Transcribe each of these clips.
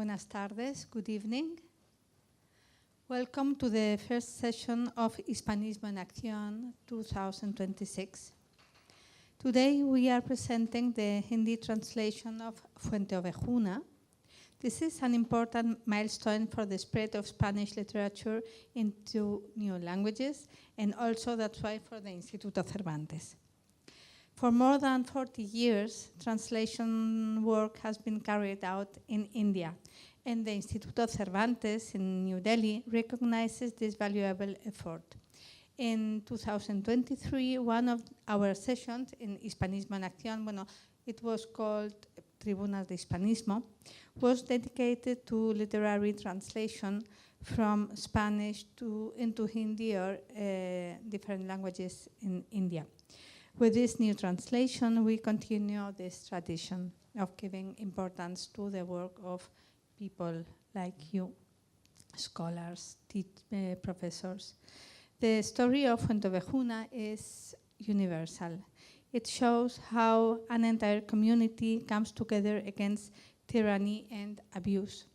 buenas tardes, good evening. Welcome to the first session of Hispanismo en Acción 2026. Today we are presenting the Hindi translation of Fuente Ovejuna. This is an important milestone for the spread of Spanish literature into new languages, and also that's why for the Instituto Cervantes. For more than 40 years, translation work has been carried out in India, and the Instituto Cervantes in New Delhi recognizes this valuable effort. In 2023, one of our sessions in Hispanismo en Acción, it was called Tribunal de Hispanismo, was dedicated to literary translation from Spanish into Hindi or different languages in India. With this new translation, we continue this tradition of giving importance to the work of people like you, scholars, professors. The story of Fuente Ovejuna is universal. It shows how an entire community comes together against tyranny and abuse.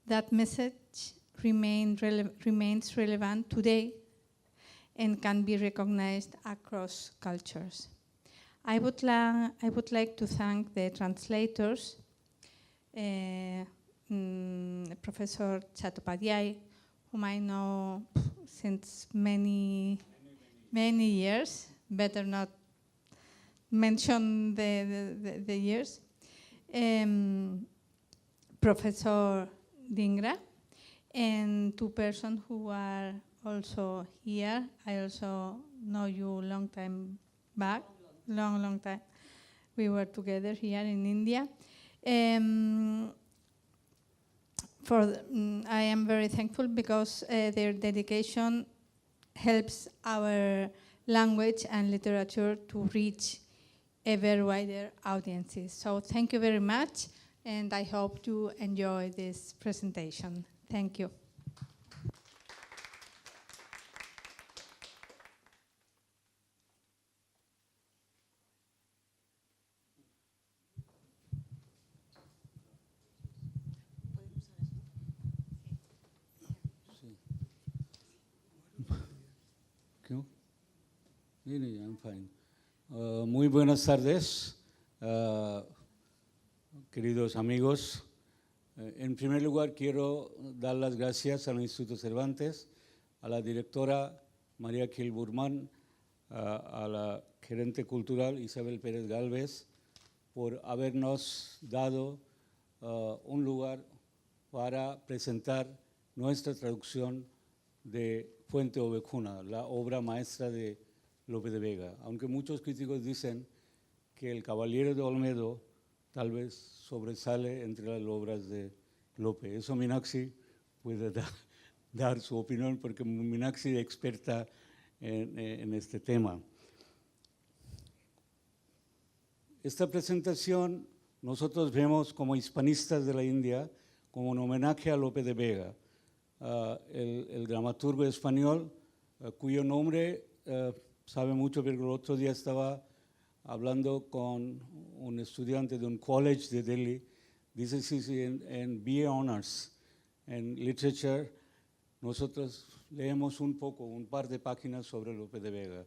That message remains relevant today and can be recognized across cultures. I would like to thank the translators, Professor Chattopadhyay, whom I know since many years. Better not mention the years. Professor Dhingra, and two persons who are also here. I also know you long time back, long time. We were together here in India. I am very thankful because their dedication helps our language and literature to reach ever wider audiences. So thank you very much, and I hope you enjoy this presentation. Thank you. I'm fine. Muy buenas tardes, queridos amigos. En primer lugar, quiero dar las gracias al Instituto Cervantes, a la directora María Gil Burman, a la gerente cultural Isabel Pérez Gálvez, por habernos dado un lugar para presentar nuestra traducción de Fuente Ovejuna, la obra maestra de Lope de Vega. Aunque muchos críticos dicen que El Caballero de Olmedo tal vez sobresale entre las obras de Lope. Eso Meenakshi puede dar su opinión, porque Meenakshi es experta en este tema. Esta presentación nosotros vemos como hispanistas de la India como un homenaje a Lope de Vega, el dramaturgo español cuyo nombre sabe mucho, pero el otro día estaba hablando con un estudiante de un college de Delhi. Dice, sí, en BA Honors, en Literature, nosotros leemos un par de páginas sobre Lope de Vega,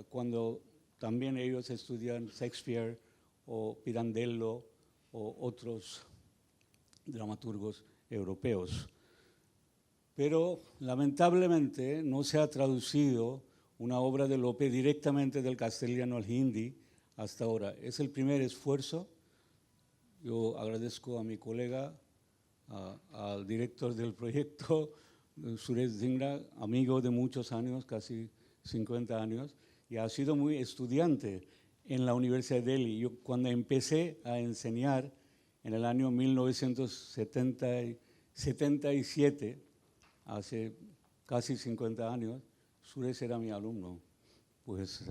cuando también ellos estudian Shakespeare o Pirandello o otros dramaturgos europeos. Pero lamentablemente no se ha traducido una obra de Lope directamente del castellano al hindi hasta ahora. Es el primer esfuerzo. Yo agradezco a mi colega, al director del proyecto, Suresh Dhingra, amigo de muchos años, casi 50 años, y ha sido muy estudiante en la Universidad de Delhi. Yo cuando empecé a enseñar en el año 1977, hace casi 50 años, Suresh era mi alumno. Pues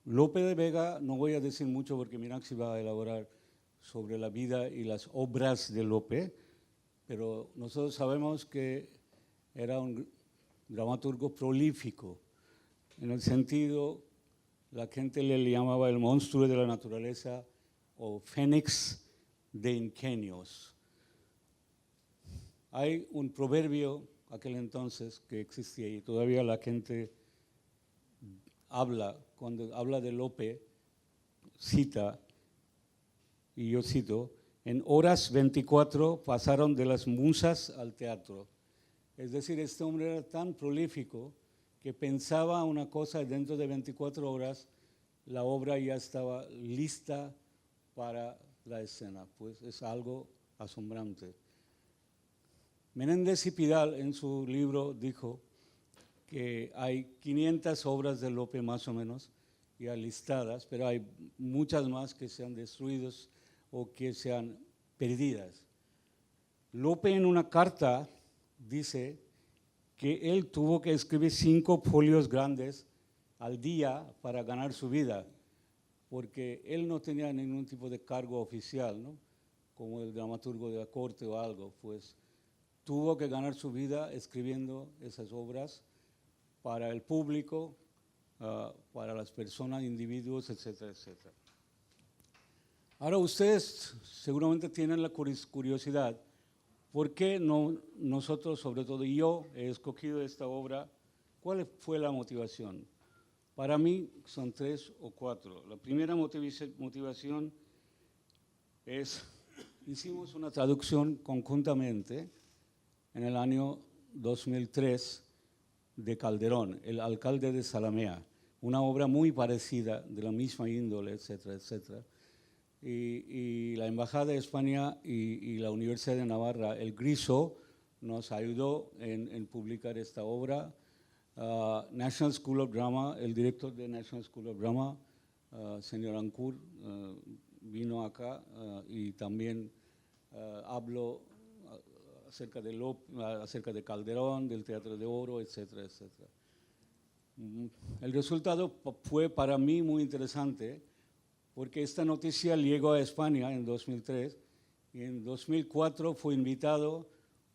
Lope de Vega, no voy a decir mucho porque Meenakshi va a elaborar sobre la vida y las obras de Lope, pero nosotros sabemos que era un dramaturgo prolífico, en el sentido, la gente le llamaba el monstruo de la naturaleza o fénix de ingenios. Hay un proverbio aquel entonces que existía y todavía la gente habla, cuando habla de Lope, cita, y yo cito, en horas 24 pasaron de las musas al teatro. Es decir, este hombre era tan prolífico que pensaba una cosa y dentro de 24 horas la obra ya estaba lista para la escena. Pues es algo asombrante. Menéndez y Pidal en su libro dijo que hay 500 obras de Lope más o menos ya listadas, pero hay muchas más que se han destruido o que se han perdidas. Lope en una carta dice que él tuvo que escribir 5 folios grandes al día para ganar su vida, porque él no tenía ningún tipo de cargo oficial, ¿no? Como el dramaturgo de la corte o algo, pues tuvo que ganar su vida escribiendo esas obras para el público, para las personas, individuos, etcétera, etcétera. Ahora ustedes seguramente tienen la curiosidad, ¿por qué no nosotros, sobre todo yo, he escogido esta obra? ¿Cuál fue la motivación? Para mí son 3 o 4. La primera motivación es, hicimos una traducción conjuntamente en el año 2003 de Calderón, el alcalde de Zalamea, una obra muy parecida, de la misma índole, etcétera, etcétera. Y la Embajada de España y la Universidad de Navarra, el GRISO, nos ayudó en publicar esta obra. National School of Drama, el director de National School of Drama, señor Ankur, vino acá y también habló acerca de Calderón, del Teatro de Oro, etcétera, etcétera. El resultado fue para mí muy interesante porque esta noticia llegó a España en 2003 y en 2004 fue invitado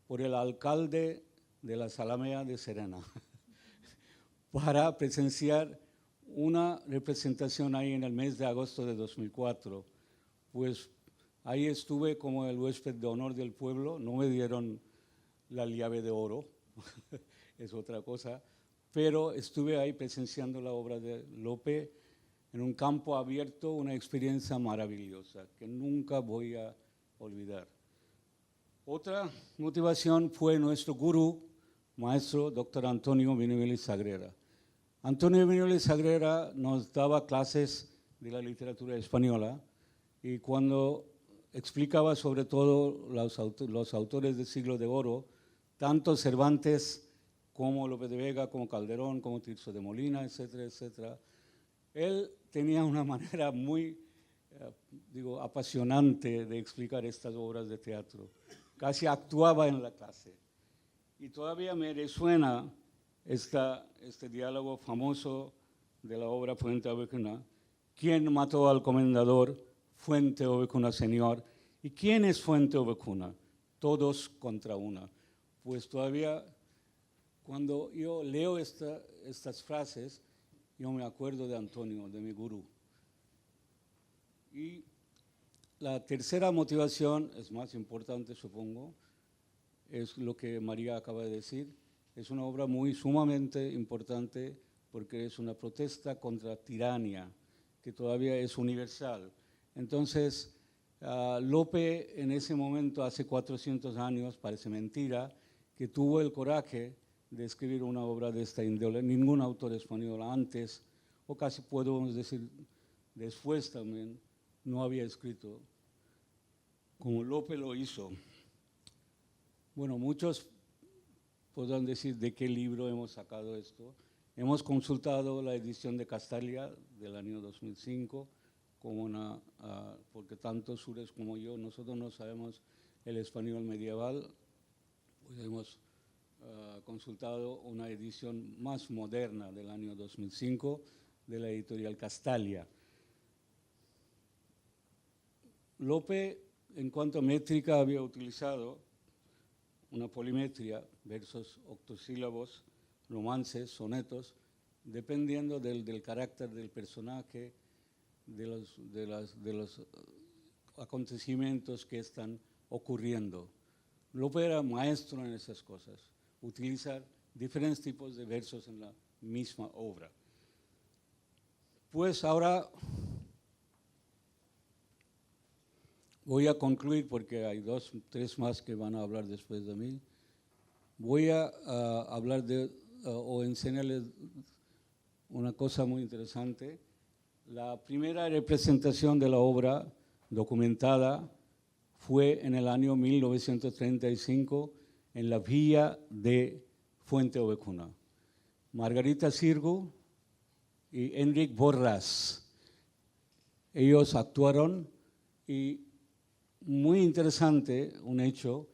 por el alcalde de la Zalamea de Serena para presenciar una representación ahí en el mes de agosto de 2004. Pues ahí estuve como el huésped de honor del pueblo, no me dieron la llave de oro, es otra cosa, pero estuve ahí presenciando la obra de Lope en un campo abierto, una experiencia maravillosa que nunca voy a olvidar. Otra motivación fue nuestro gurú, maestro doctor Antonio Viñuela Sagrera. Antonio Viñuela Sagrera nos daba clases de la literatura española y cuando explicaba sobre todo los autores del siglo de oro, tanto Cervantes como Lope de Vega, como Calderón, como Tirso de Molina, etcétera, etcétera, él tenía una manera muy, apasionante de explicar estas obras de teatro. Casi actuaba en la clase. Y todavía me resuena este diálogo famoso de la obra Fuente Ovejuna. ¿Quién mató al comendador? Fuente Ovejuna, señor. ¿Y quién es Fuente Ovejuna? Todos contra una. Pues todavía, cuando yo leo estas frases, yo me acuerdo de Antonio, de mi gurú. Y la tercera motivación, es más importante supongo, es lo que María acaba de decir. Es una obra sumamente importante porque es una protesta contra tiranía, que todavía es universal. Entonces, Lope en ese momento, hace 400 años, parece mentira, que tuvo el coraje de escribir una obra de esta índole. Ningún autor español antes, o casi podemos decir después también, no había escrito como Lope lo hizo. Bueno, muchos podrán decir de qué libro hemos sacado esto. Hemos consultado la edición de Castalia del año 2005, porque tanto Sures como yo, nosotros no sabemos el español medieval, pues hemos consultado una edición más moderna del año 2005 de la editorial Castalia. Lope, en cuanto a métrica, había utilizado una polimetría, versos octosílabos, romances, sonetos, dependiendo del carácter del personaje, de los acontecimientos que están ocurriendo. Lope era maestro en esas cosas, utilizar diferentes tipos de versos en la misma obra. Pues ahora voy a concluir porque hay 2, 3 más que van a hablar después de mí. Voy a hablar o enseñarles una cosa muy interesante. La primera representación de la obra documentada fue en el año 1935 en la villa de Fuente Ovejuna. Margarita Xirgu y Enric Borràs, ellos actuaron y muy interesante un hecho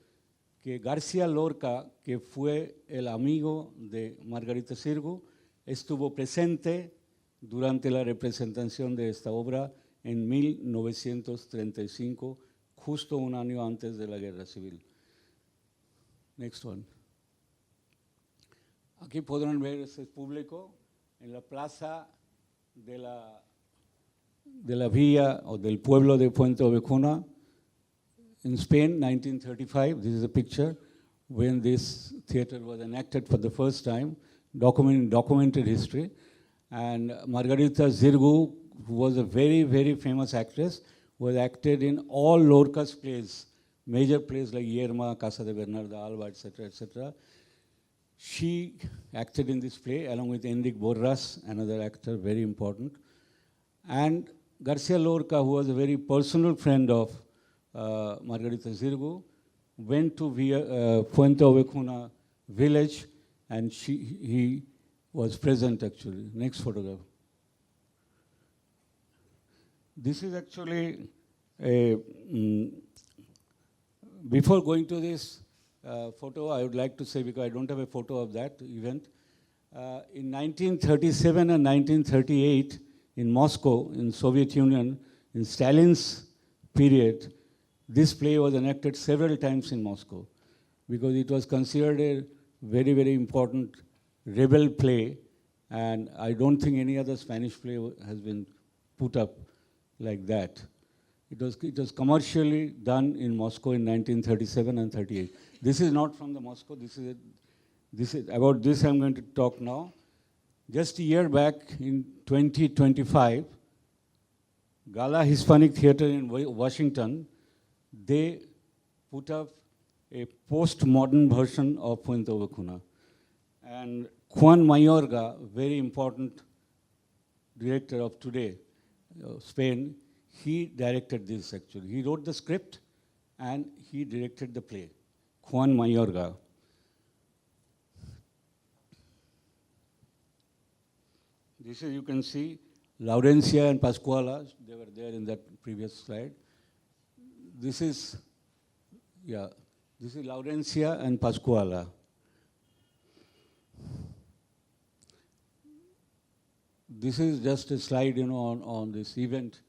que García Lorca, que fue el amigo de Margarita Xirgu, estuvo presente durante la representación de esta obra en 1935, justo un año antes de la Guerra Civil. Next one. Aquí podrán ver ese público en la plaza de la villa o del pueblo de Puente Ovejuna. In Spain, 1935, this is a picture when this theater was enacted for the first time, documented history. And Margarita Xirgu, who was a very, very famous actress, was acted in all Lorca's plays, major plays like Yerma, Casa de Bernarda Alba, etc., etc. She acted in this play along with Enric Borràs, another actor, very important. And García Lorca, who was a very personal friend of Margarita Xirgu, went to Fuente Ovejuna village, and he was present actually. Next photograph. This is actually before going to this photo, I would like to say, because I don't have a photo of that event, in 1937 and 1938 in Moscow, in Soviet Union, in Stalin's period, this play was enacted several times in Moscow because it was considered a very, very important rebel play, and I don't think any other Spanish play has been put up like that. It was commercially done in Moscow in 1937 and 38. This is not from the Moscow. This is about this I'm going to talk now. Just a year back in 2025, Gala Hispanic Theater in Washington, they put up a post-modern version of Puente Ovejuna. And Juan Mayorga, very important director of today, Spain, he directed this actually. He wrote the script and he directed the play, Juan Mayorga. This is, you can see, Laurencia and Pascuala, they were there in that previous slide. This is Laurencia and Pascuala. This is just a slide, on this event,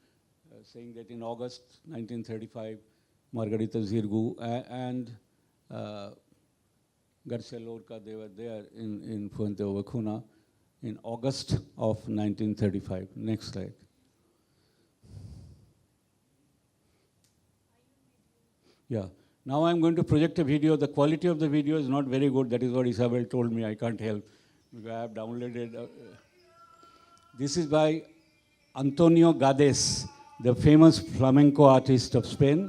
saying that in August 1935, Margarita Xirgu and García Lorca, they were there in Fuente Ovejuna in August of 1935. Next slide. Yeah. Now I'm going to project a video. The quality of the video is not very good. That is what Isabel told me. I can't help. I have downloaded. This is by Antonio Gades, the famous flamenco artist of Spain.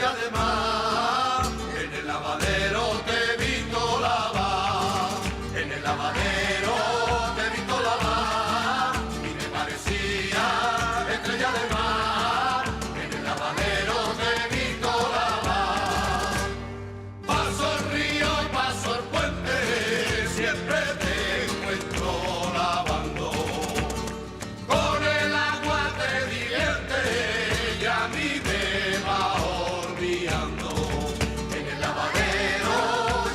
estrella de mar, en el lavadero te he visto lavar, en el lavadero te he visto lavar, y me parecía estrella de mar, en el lavadero te he visto lavar. Paso el río, paso el puente, siempre te encuentro lavando. Con el agua te diviertes y a mí me va olvidando. En el lavadero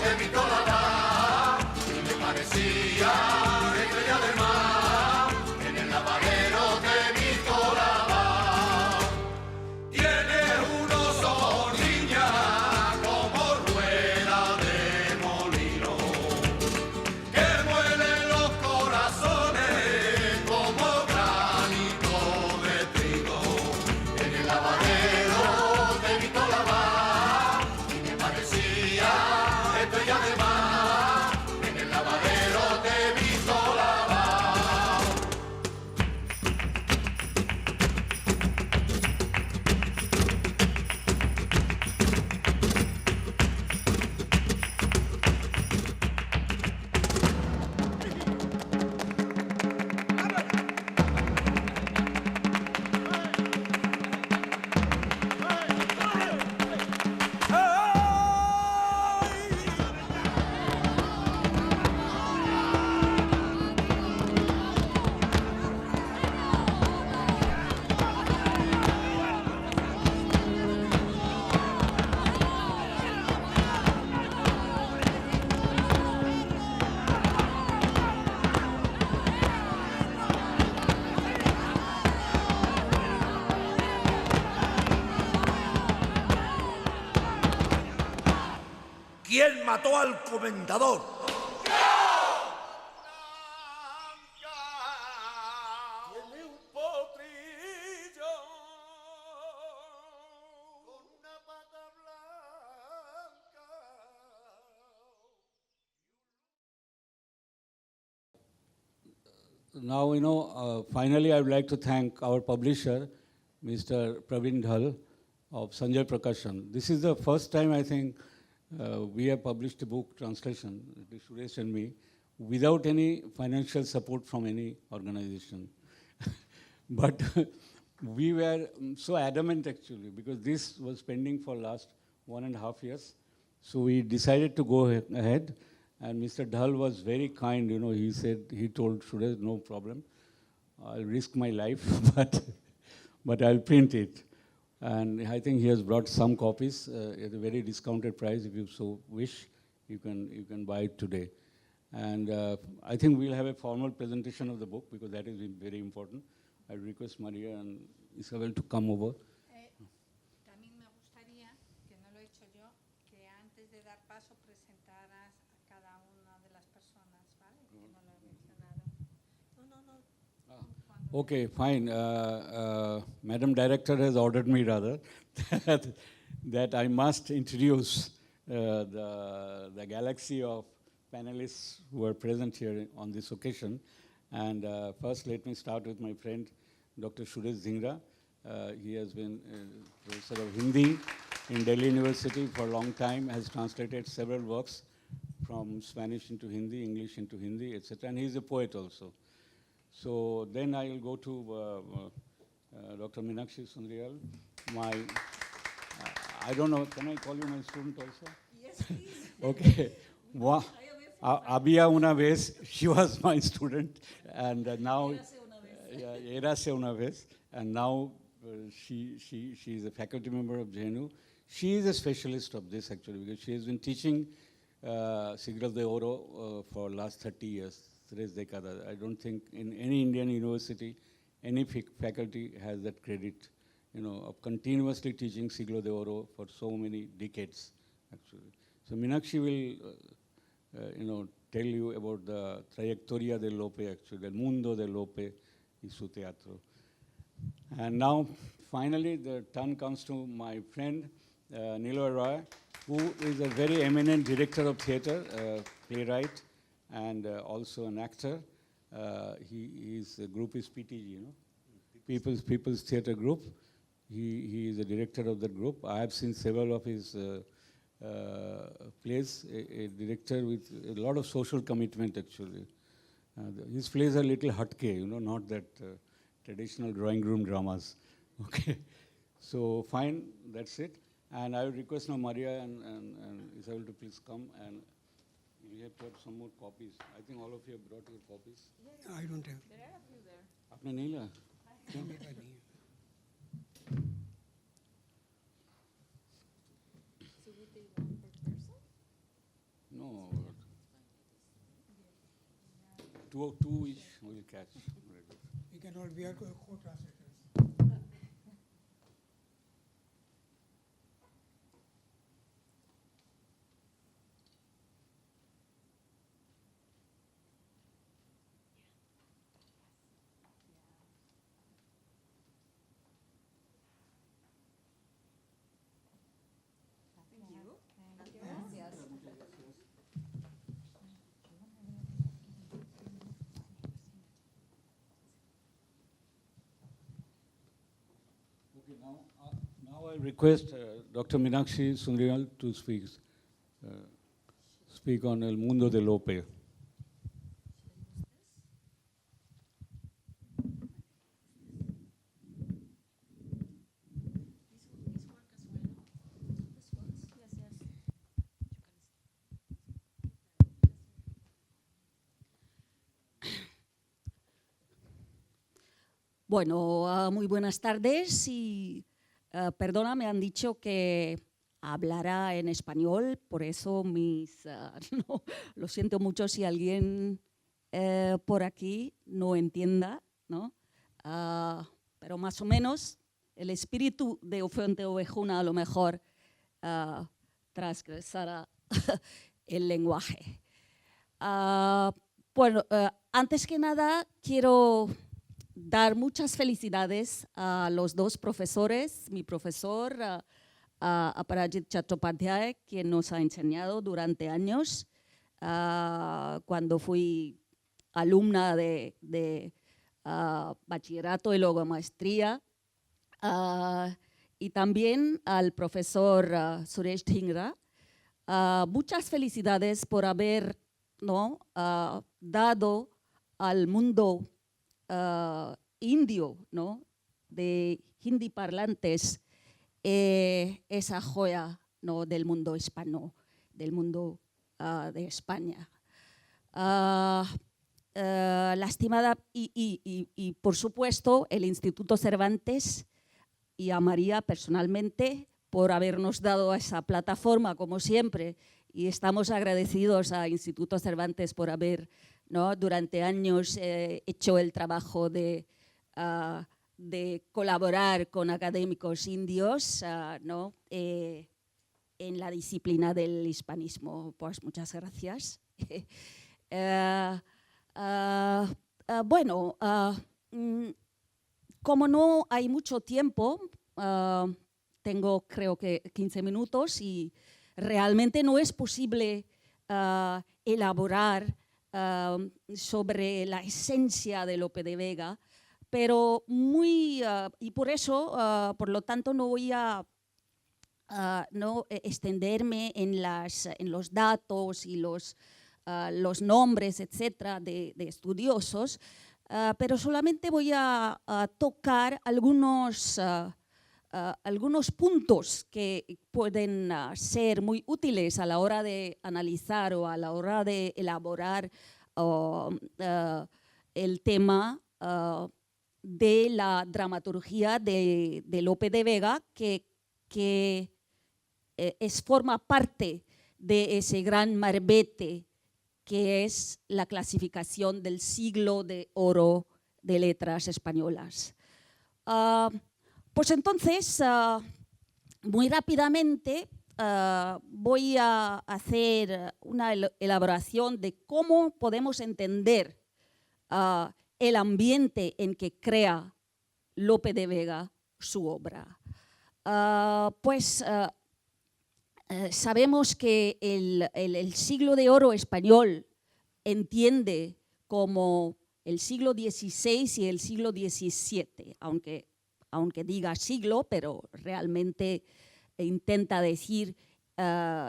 te he visto lavar y me parecía estrella de mar. En el lavadero te he visto lavar. Tienes unos ojos, niña, como rueda de molino, que muelen los corazones como granito de trigo. En el lavadero te he visto lavar y me parecía estrella de mar. En el lavadero te he visto lavar. ¿Quién mató al comendador? Tiene un potrillo con una pata blanca. Now, finally, I would like to thank our publisher, Mr. Praveen Dhal of Sanjay Prakashan. This is the first time, I think, we have published a book translation, Suresh and me, without any financial support from any organization. But we were so adamant, actually, because this was pending for last 1.5 years. So we decided to go ahead. And Mr. Dhal was very kind, he told Suresh, no problem. I'll risk my life, but I'll print it. And I think he has brought some copies at a very discounted price. If you so wish, you can buy it today. And I think we'll have a formal presentation of the book because that is very important. I request Maria and Isabel to come over. También me gustaría, que no lo he hecho yo, que antes de dar paso presentaras a cada una de las personas, ¿vale? Que no lo he mencionado. Okay, fine. Madam Director has ordered me rather that I must introduce the galaxy of panelists who are present here on this occasion. And first, let me start with my friend, Dr. Suresh Dhingra. He has been professor of Hindi in Delhi University for a long time, has translated several works from Spanish into Hindi, English into Hindi, etc. And he's a poet also. So then I will go to Dr. Meenakshi Sundariyal. I don't know, can I call you my student also? Yes, please. Okay. Había una vez, she was my student, and now, érase una vez, and now she is a faculty member of JNU. She is a specialist of this actually, because she has been teaching Siglos de Oro for last 30 years, 3 décadas. I don't think in any Indian university, any faculty has that credit, of continuously teaching Siglo de Oro for so many decades, actually. So Meenakshi will, tell you about the trayectoria de Lope, actually, el mundo de Lope y su teatro. And now, finally, the turn comes to my friend, Niloy Roy, who is a very eminent director of theater, playwright, and also an actor. His group is PTG, People's Theatre Group. He is the director of that group. I have seen several of his plays, a director with a lot of social commitment actually. His plays are little hatke, you know, not that traditional drawing room dramas. Okay, so fine, that's it. And I would request now Maria and Isabel to please come, and we have to have some more copies. I think all of you have brought your copies. I don't have. आपने नहीं लिया? क्यों? No. Two each will catch. We cannot, we are co-translators. Okay, now I request Dr. Meenakshi Sundaral to speak on El Mundo de Lope. Bueno, muy buenas tardes y perdona, me han dicho que hablará en español, por eso no, lo siento mucho si alguien por aquí no entienda, ¿no? Pero más o menos el espíritu de Fuente Ovejuna a lo mejor transgresará el lenguaje. Bueno, antes que nada quiero dar muchas felicidades a los dos profesores, mi profesor Aparajit Chattopadhyay, quien nos ha enseñado durante años, cuando fui alumna de bachillerato y luego maestría, y también al profesor Suresh Dhingra. Muchas felicidades por haber dado al mundo indio, ¿no?, de hindi parlantes, esa joya, ¿no?, del mundo hispano, del mundo de España. Lastimada y por supuesto el Instituto Cervantes y a María personalmente por habernos dado esa plataforma como siempre, y estamos agradecidos a Instituto Cervantes por haber, ¿no?, durante años hecho el trabajo de colaborar con académicos indios, ¿no?, en la disciplina del hispanismo. Pues muchas gracias. Bueno, como no hay mucho tiempo, tengo creo que 15 minutos y realmente no es posible elaborar sobre la esencia de Lope de Vega, pero y por eso, por lo tanto, no voy a no extenderme en los datos y los nombres, etcétera, de estudiosos, pero solamente voy a tocar algunos puntos que pueden ser muy útiles a la hora de analizar o a la hora de elaborar el tema de la dramaturgia de Lope de Vega, que forma parte de ese gran marbete que es la clasificación del siglo de oro de letras españolas. Pues entonces, muy rápidamente voy a hacer una elaboración de cómo podemos entender el ambiente en que crea Lope de Vega su obra. Sabemos que el siglo de oro español entiende como el siglo XVI y el siglo XVII, aunque aunque diga siglo, pero realmente intenta decir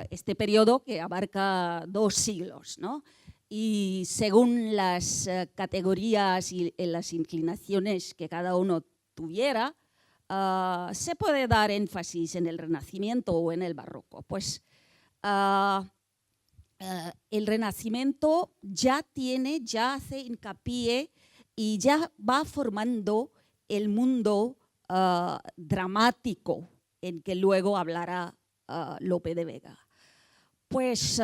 este periodo que abarca 2 siglos, ¿no? Y según las categorías y las inclinaciones que cada uno tuviera, se puede dar énfasis en el Renacimiento o en el Barroco. Pues el Renacimiento ya hace hincapié y ya va formando el mundo dramático en que luego hablará Lope de Vega. Pues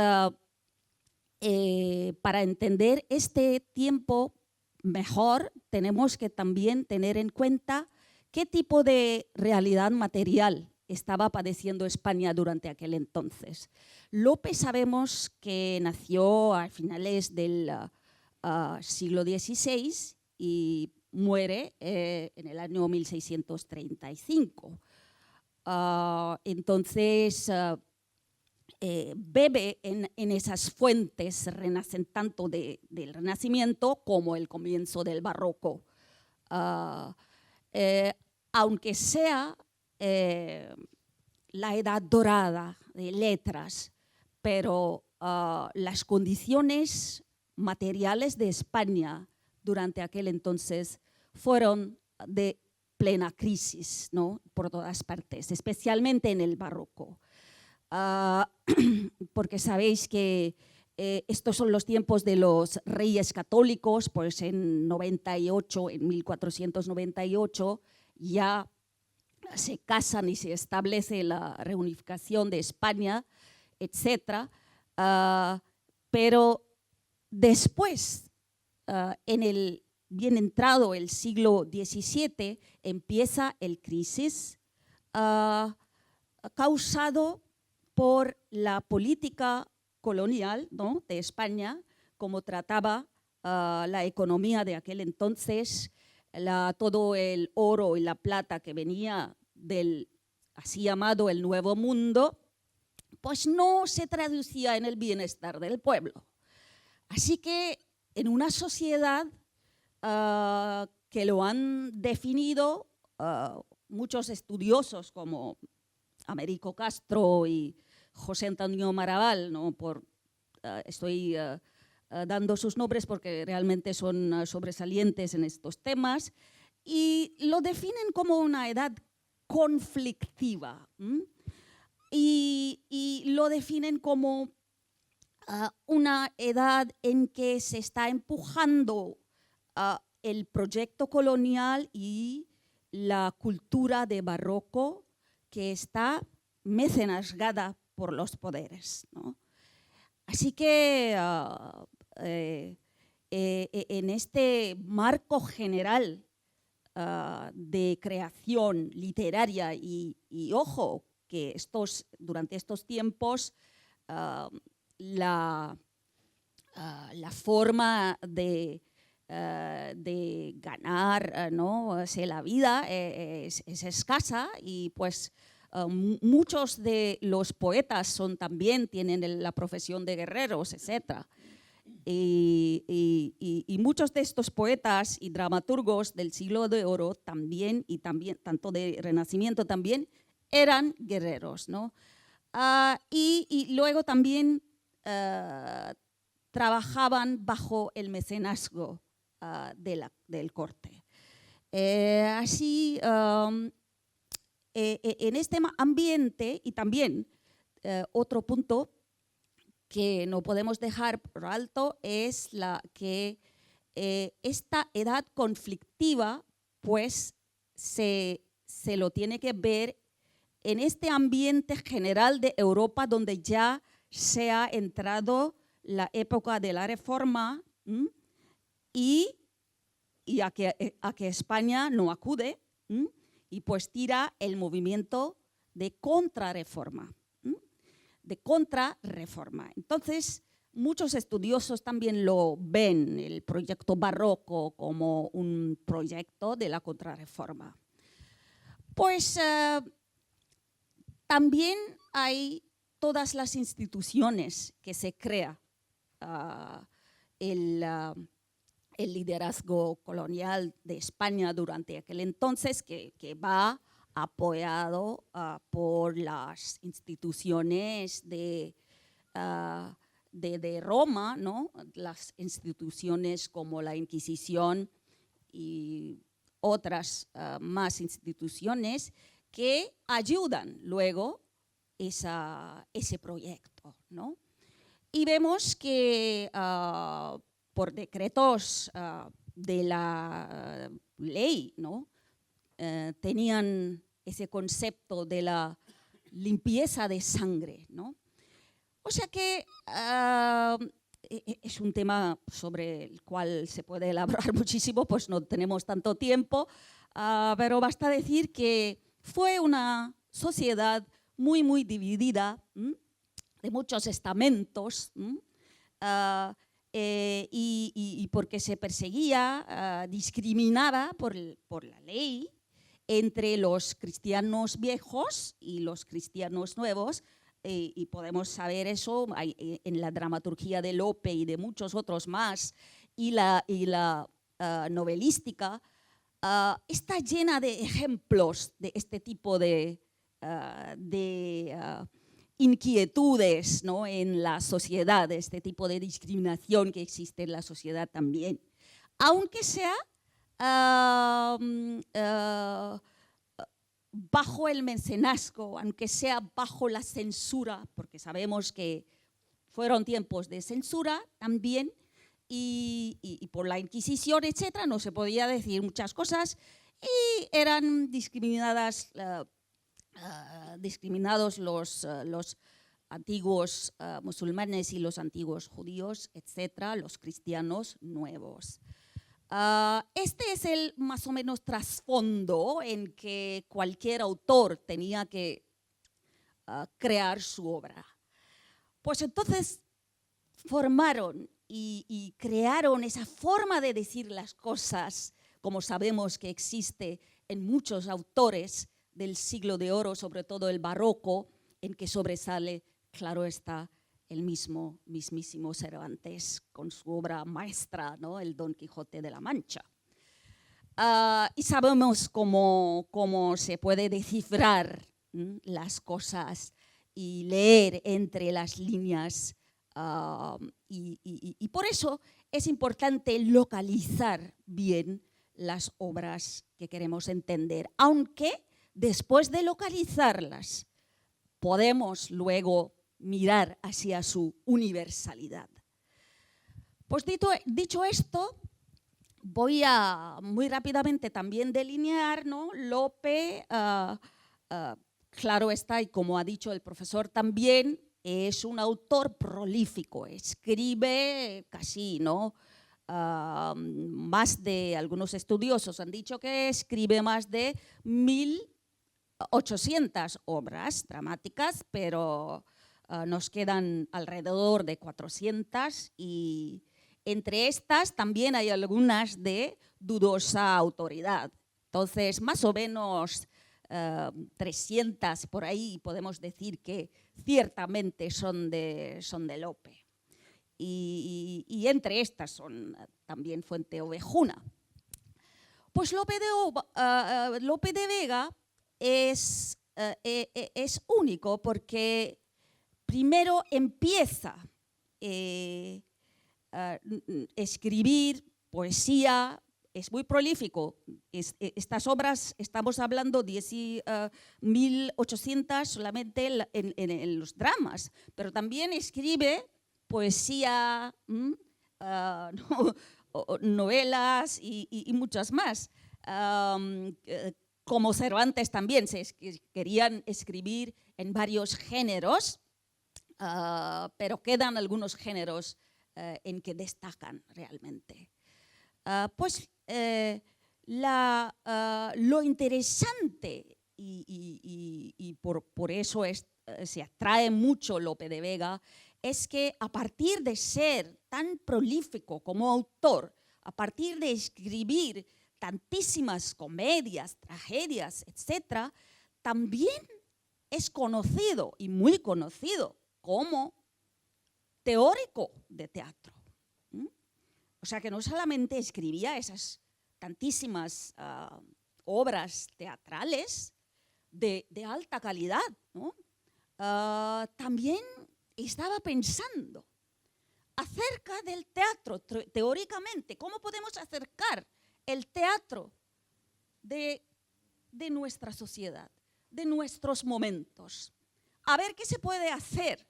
para entender este tiempo mejor tenemos que también tener en cuenta qué tipo de realidad material estaba padeciendo España durante aquel entonces. Lope sabemos que nació a finales del siglo XVI y muere en el año 1635. Entonces, bebe en esas fuentes tanto del Renacimiento como el comienzo del Barroco. Aunque sea la edad dorada de letras, pero las condiciones materiales de España durante aquel entonces fueron de plena crisis, ¿no? Por todas partes, especialmente en el Barroco. Porque sabéis que estos son los tiempos de los reyes católicos, pues en 1498 ya se casan y se establece la reunificación de España, etc. Pero después, bien entrado el siglo XVII, empieza el crisis causado por la política colonial, ¿no?, de España, como trataba la economía de aquel entonces, todo el oro y la plata que venía del así llamado el Nuevo Mundo, pues no se traducía en el bienestar del pueblo. Así que en una sociedad que lo han definido muchos estudiosos como Américo Castro y José Antonio Maraval, ¿no? Estoy dando sus nombres porque realmente son sobresalientes en estos temas, y lo definen como una edad conflictiva, y lo definen como una edad en que se está empujando el proyecto colonial y la cultura de barroco que está mecenazgada por los poderes, ¿no? Así que en este marco general de creación literaria y ojo, que durante estos tiempos la forma de ganar, ¿no?, la vida es escasa, y pues muchos de los poetas tienen la profesión de guerreros, etc. Y muchos de estos poetas y dramaturgos del siglo de oro también tanto de Renacimiento también, eran guerreros, ¿no? Y luego también trabajaban bajo el mecenazgo del corte. Así, en este ambiente, y también otro punto que no podemos dejar por alto es que esta edad conflictiva pues se lo tiene que ver en este ambiente general de Europa, donde ya se ha entrado la época de la Reforma, y a que España no acude, y pues tira el movimiento de contrarreforma. Entonces, muchos estudiosos también lo ven, el proyecto barroco, como un proyecto de la contrarreforma. Pues también hay todas las instituciones que se crea el liderazgo colonial de España durante aquel entonces, que va apoyado por las instituciones de Roma, ¿no? Las instituciones como la Inquisición y otras más instituciones que ayudan luego ese proyecto, ¿no? Y vemos que por decretos de la ley, ¿no? Tenían ese concepto de la limpieza de sangre, ¿no? O sea que es un tema sobre el cual se puede elaborar muchísimo, pues no tenemos tanto tiempo, pero basta decir que fue una sociedad muy, muy dividida, de muchos estamentos, y porque se perseguía, discriminaba por la ley entre los cristianos viejos y los cristianos nuevos, y podemos saber eso en la dramaturgia de Lope y de muchos otros más, y la novelística está llena de ejemplos de este tipo de inquietudes, ¿no? En la sociedad, este tipo de discriminación que existe en la sociedad también. Aunque sea bajo el mecenazgo, aunque sea bajo la censura, porque sabemos que fueron tiempos de censura también, y por la Inquisición, etcétera, no se podía decir muchas cosas, y eran discriminados los antiguos musulmanes y los antiguos judíos, etcétera, los cristianos nuevos. Este es el más o menos trasfondo en que cualquier autor tenía que crear su obra. Pues entonces formaron y crearon esa forma de decir las cosas, como sabemos que existe en muchos autores del siglo de oro, sobre todo el barroco, en que sobresale, claro está, el mismísimo Cervantes con su obra maestra, ¿no? El Don Quijote de la Mancha. Y sabemos cómo se puede descifrar las cosas y leer entre las líneas, y por eso es importante localizar bien las obras que queremos entender, aunque después de localizarlas podemos luego mirar hacia su universalidad. Pues dicho esto, voy a muy rápidamente también delinear, ¿no? Lope, claro está, y como ha dicho el profesor también, es un autor prolífico, escribe casi, ¿no? Más de, algunos estudiosos han dicho que escribe más de 1800 obras dramáticas, pero nos quedan alrededor de 400, y entre estas también hay algunas de dudosa autoridad. Entonces, más o menos 300 por ahí podemos decir que ciertamente son de Lope. Y entre estas son también Fuente Ovejuna. Pues Lope de Vega es único porque primero empieza a escribir poesía, es muy prolífico. Estas obras, estamos hablando de 1800 solamente en los dramas, pero también escribe poesía, novelas y muchas más. Como Cervantes también querían escribir en varios géneros, pero quedan algunos géneros en que destacan realmente. Pues lo interesante, y por eso se atrae mucho Lope de Vega, es que a partir de ser tan prolífico como autor, a partir de escribir tantísimas comedias, tragedias, etcétera, también es conocido y muy conocido como teórico de teatro. O sea que no solamente escribía esas tantísimas obras teatrales de alta calidad, ¿no? También estaba pensando acerca del teatro, teóricamente, cómo podemos acercar el teatro de nuestra sociedad, de nuestros momentos. A ver qué se puede hacer,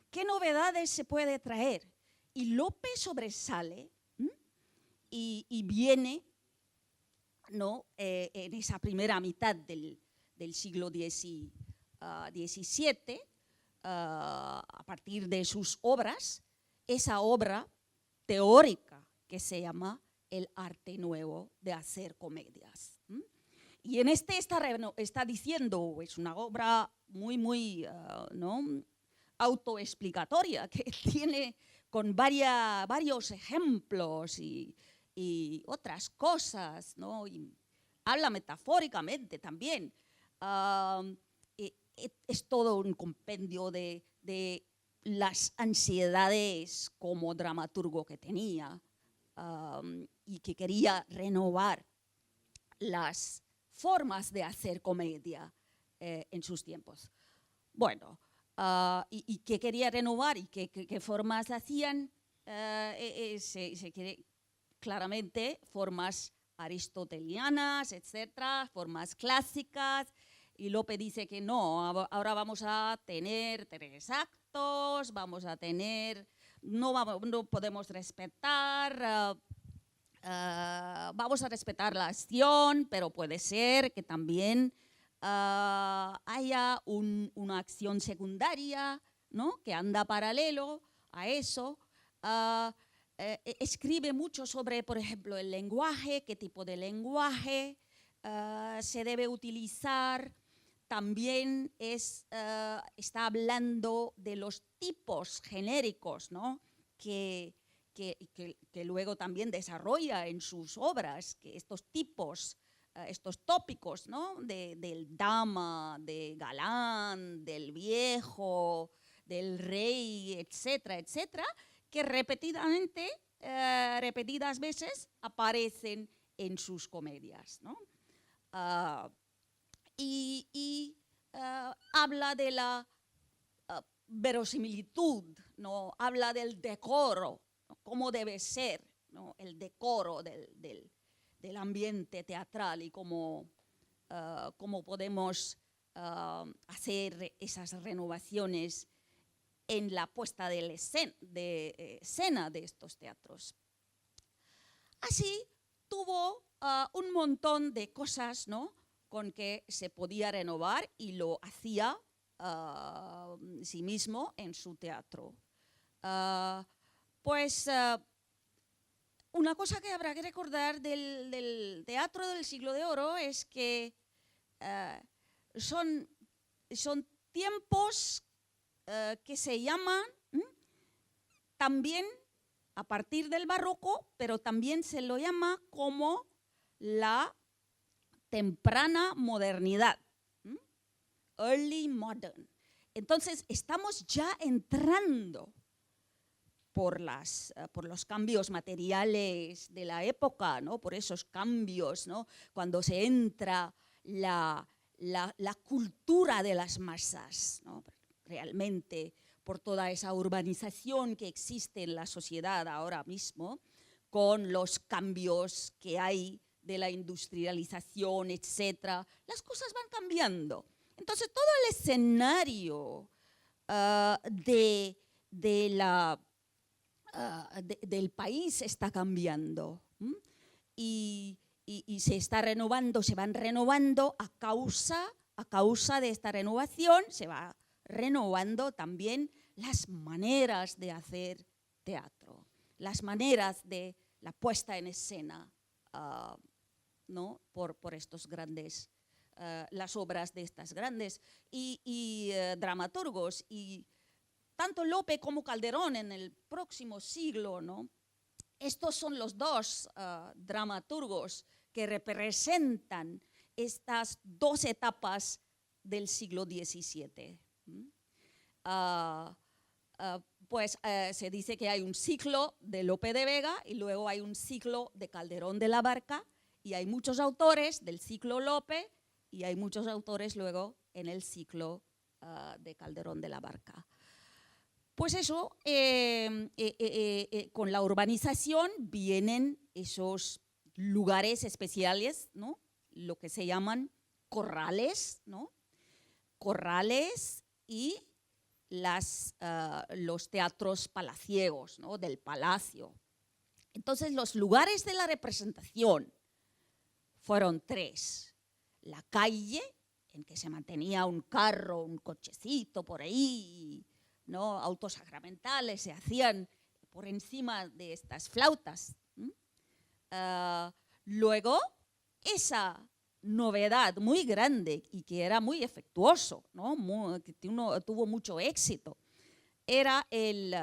qué novedades se puede traer. Y Lope sobresale y viene, ¿no? En esa primera mitad del siglo XVII, a partir de sus obras, esa obra teórica que se llama el arte nuevo de hacer comedias. Y en está diciendo, es una obra muy ¿no? autoexplicatoria, que tiene con varios ejemplos y otras cosas, ¿no? Y habla metafóricamente también. Es todo un compendio de las ansiedades como dramaturgo que tenía y que quería renovar las formas de hacer comedia en sus tiempos. Bueno, y que quería renovar y qué formas hacían, se quiere claramente formas aristotelianas, etcétera, formas clásicas. Y Lope dice que no, ahora vamos a tener 3 actos, vamos a tener, no podemos respetar, vamos a respetar la acción, pero puede ser que también haya una acción secundaria, ¿no? Que anda paralelo a eso. Escribe mucho sobre, por ejemplo, el lenguaje, qué tipo de lenguaje se debe utilizar. También está hablando de los tipos genéricos, ¿no? que luego también desarrolla en sus obras, que estos tipos, estos tópicos, ¿no? Del dama, del galán, del viejo, del rey, etcétera, etcétera, que repetidas veces aparecen en sus comedias, ¿no? Habla de la verosimilitud, ¿no? Habla del decoro, ¿no? Cómo debe ser, ¿no? El decoro del ambiente teatral y cómo podemos hacer esas renovaciones en la puesta de escena de estos teatros. Así tuvo un montón de cosas, ¿no? Con que se podía renovar y lo hacía sí mismo en su teatro. Una cosa que habrá que recordar del teatro del siglo de oro es que son tiempos que se llaman también a partir del barroco, pero también se lo llama como la temprana modernidad, early modern. Entonces estamos ya entrando por los cambios materiales de la época, ¿no? Por esos cambios, ¿no? Cuando se entra la cultura de las masas, ¿no? Realmente por toda esa urbanización que existe en la sociedad ahora mismo, con los cambios que hay de la industrialización, etcétera, las cosas van cambiando. Entonces todo el escenario del país está cambiando y se está renovando, se van renovando a causa de esta renovación, se va renovando también las maneras de hacer teatro, las maneras de la puesta en escena, ¿no? por estos grandes, las obras de estas grandes y dramaturgos. Y tanto Lope como Calderón en el próximo siglo, ¿no? Estos son los dos dramaturgos que representan estas 2 etapas del siglo XVII. pues se dice que hay un ciclo de Lope de Vega y luego hay un ciclo de Calderón de la Barca, y hay muchos autores del ciclo Lope y hay muchos autores luego en el ciclo de Calderón de la Barca. Pues eso, con la urbanización vienen esos lugares especiales, ¿no? Lo que se llaman corrales, ¿no? Corrales y los teatros palaciegos, ¿no? Del palacio. Entonces, los lugares de la representación fueron 3. La calle, en que se mantenía un carro, un cochecito por ahí, ¿no? Autos sacramentales se hacían por encima de estas flautas. Luego, esa novedad muy grande y que era muy efectuoso, ¿no? Que tuvo mucho éxito, era el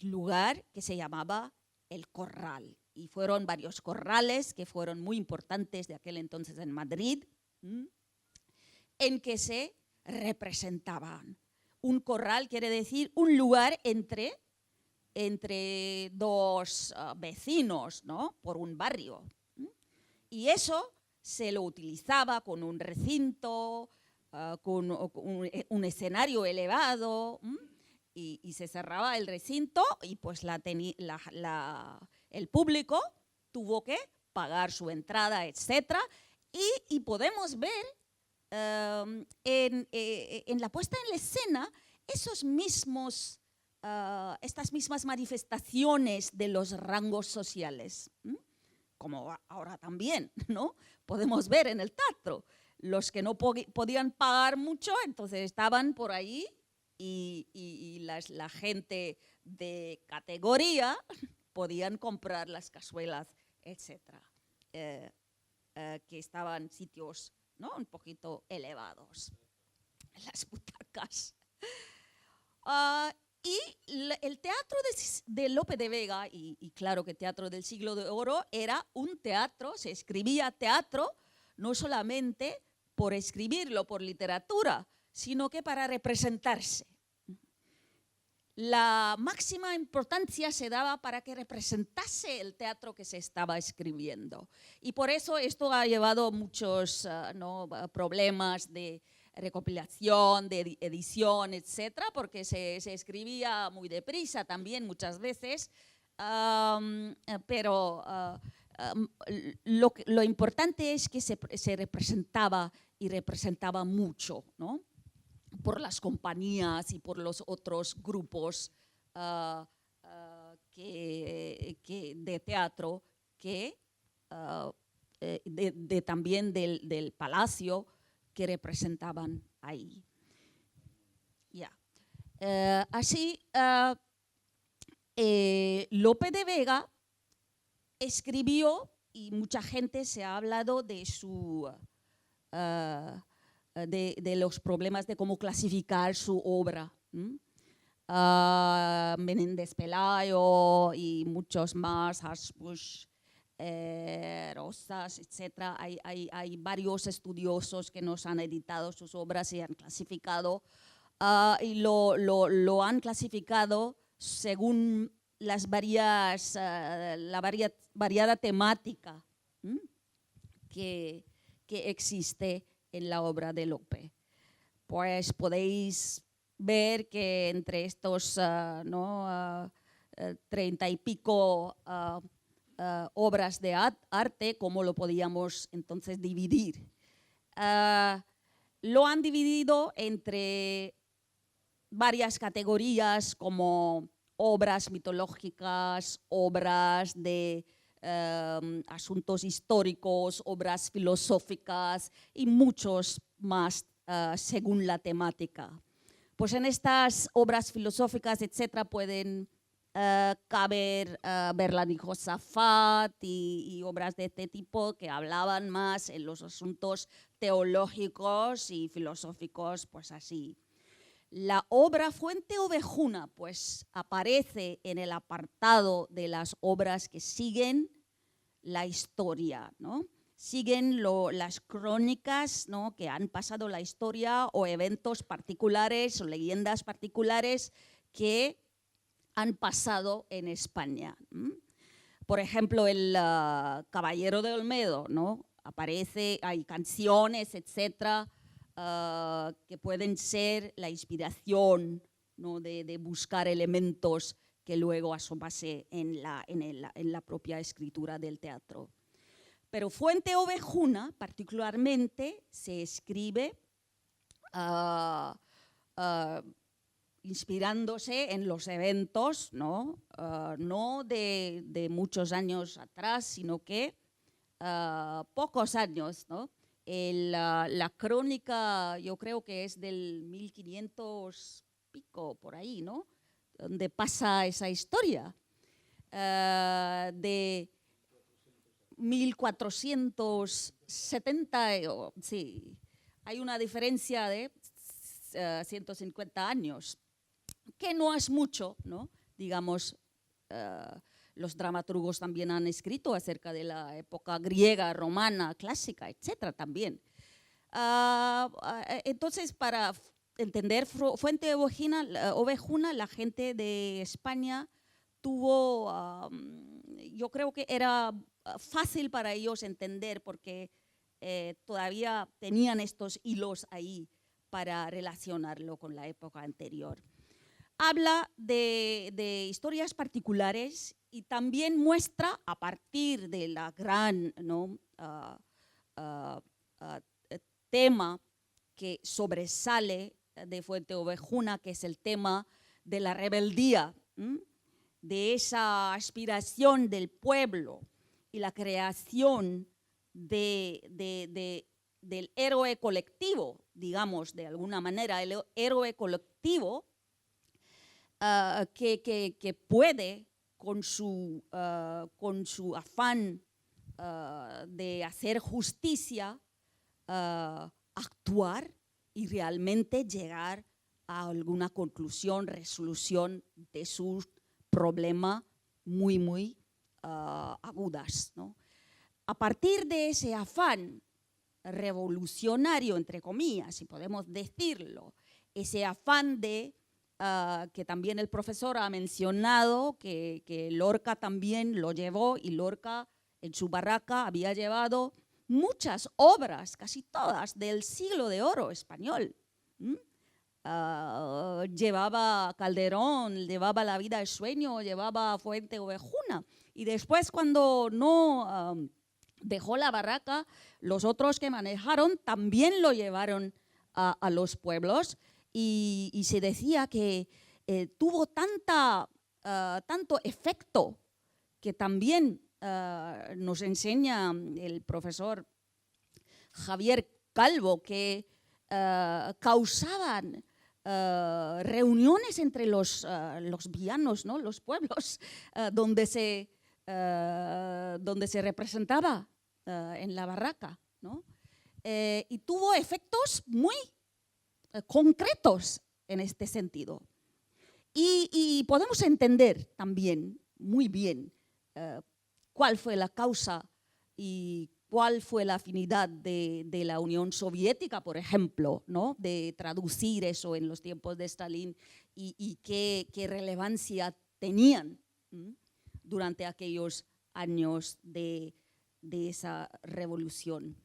lugar que se llamaba el corral. Y fueron varios corrales que fueron muy importantes de aquel entonces en Madrid, en que se representaban. Un corral quiere decir un lugar entre 2 vecinos, ¿no? Por un barrio. Y eso se lo utilizaba con un recinto, con un escenario elevado, y se cerraba el recinto y pues el público tuvo que pagar su entrada, etc. Y podemos ver en la puesta en la escena estas mismas manifestaciones de los rangos sociales, como ahora también, ¿no? Podemos ver en el teatro. Los que no podían pagar mucho, entonces estaban por ahí, y la gente de categoría podían comprar las cazuelas, etc. Que estaban en sitios, ¿no? Un poquito elevados, las butacas. Y el teatro de Lope de Vega, y claro que Teatro del Siglo de Oro, era un teatro, se escribía teatro no solamente por escribirlo, por literatura, sino que para representarse. La máxima importancia se daba para que representase el teatro que se estaba escribiendo. Y por eso esto ha llevado muchos problemas de recopilación, de edición, etcétera, porque se escribía muy deprisa también muchas veces, pero lo importante es que se representaba, y representaba mucho, ¿no? Por las compañías y por los otros grupos de teatro también del palacio, que representaban ahí. Así, Lope de Vega escribió, y mucha gente se ha hablado de de los problemas de cómo clasificar su obra. Menéndez Pelayo y muchos más, Hartbusch, Rosas, etc. Hay varios estudiosos que nos han editado sus obras y han clasificado, y lo han clasificado según la variada temática que existe en la obra de Lope. Pues podéis ver que entre estos 30 y pico obras de arte, ¿cómo lo podíamos entonces dividir? Lo han dividido entre varias categorías, como obras mitológicas, obras de asuntos históricos, obras filosóficas y muchos más según la temática. Pues en estas obras filosóficas, etcétera, pueden caber Berlan y Josafat y obras de este tipo que hablaban más en los asuntos teológicos y filosóficos, pues así. La obra Fuente Ovejuna pues aparece en el apartado de las obras que siguen la historia, ¿no? Siguen las crónicas, ¿no?, que han pasado la historia, o eventos particulares o leyendas particulares que han pasado en España. Por ejemplo, el Caballero de Olmedo, ¿no? Aparece, hay canciones, etcétera, que pueden ser la inspiración, ¿no? de buscar elementos que luego asomase en la propia escritura del teatro. Pero Fuente Ovejuna, particularmente, se escribe inspirándose en los eventos, ¿no? No de muchos años atrás, sino que pocos años, ¿no? La crónica, yo creo que es del 1500 pico, por ahí, ¿no? Donde pasa esa historia de 1470, sí, hay una diferencia de 150 años, que no es mucho, ¿no? Digamos, los dramaturgos también han escrito acerca de la época griega, romana, clásica, etcétera, también. Entonces, para entender Fuente Ovejuna, la gente de España tuvo, yo creo que era fácil para ellos entender porque todavía tenían estos hilos ahí para relacionarlo con la época anterior. Habla de historias particulares y también muestra, a partir de la gran, ¿no? Tema que sobresale de Fuente Ovejuna, que es el tema de la rebeldía, de esa aspiración del pueblo y la creación del héroe colectivo, digamos, de alguna manera, el héroe colectivo que puede, con su afán de hacer justicia, actuar y realmente llegar a alguna conclusión, resolución de sus problemas muy agudas, ¿no? A partir de ese afán revolucionario, entre comillas, si podemos decirlo, ese afán de que también el profesor ha mencionado, que Lorca también lo llevó, y Lorca en su barraca había llevado muchas obras, casi todas, del siglo de oro español. Llevaba Calderón, llevaba La vida es sueño, llevaba Fuente Ovejuna. Y después, cuando no dejó la barraca, los otros que manejaron también lo llevaron a los pueblos. Y se decía que tuvo tanto efecto que también nos enseña el profesor Javier Calvo, que causaban reuniones entre los villanos, ¿no? Los pueblos, donde se representaba en la barraca, ¿no? Y tuvo efectos muy concretos en este sentido. Y podemos entender también muy bien cuál fue la causa y cuál fue la afinidad de la Unión Soviética, por ejemplo, ¿no? De traducir eso en los tiempos de Stalin y qué relevancia tenían durante aquellos años de esa revolución.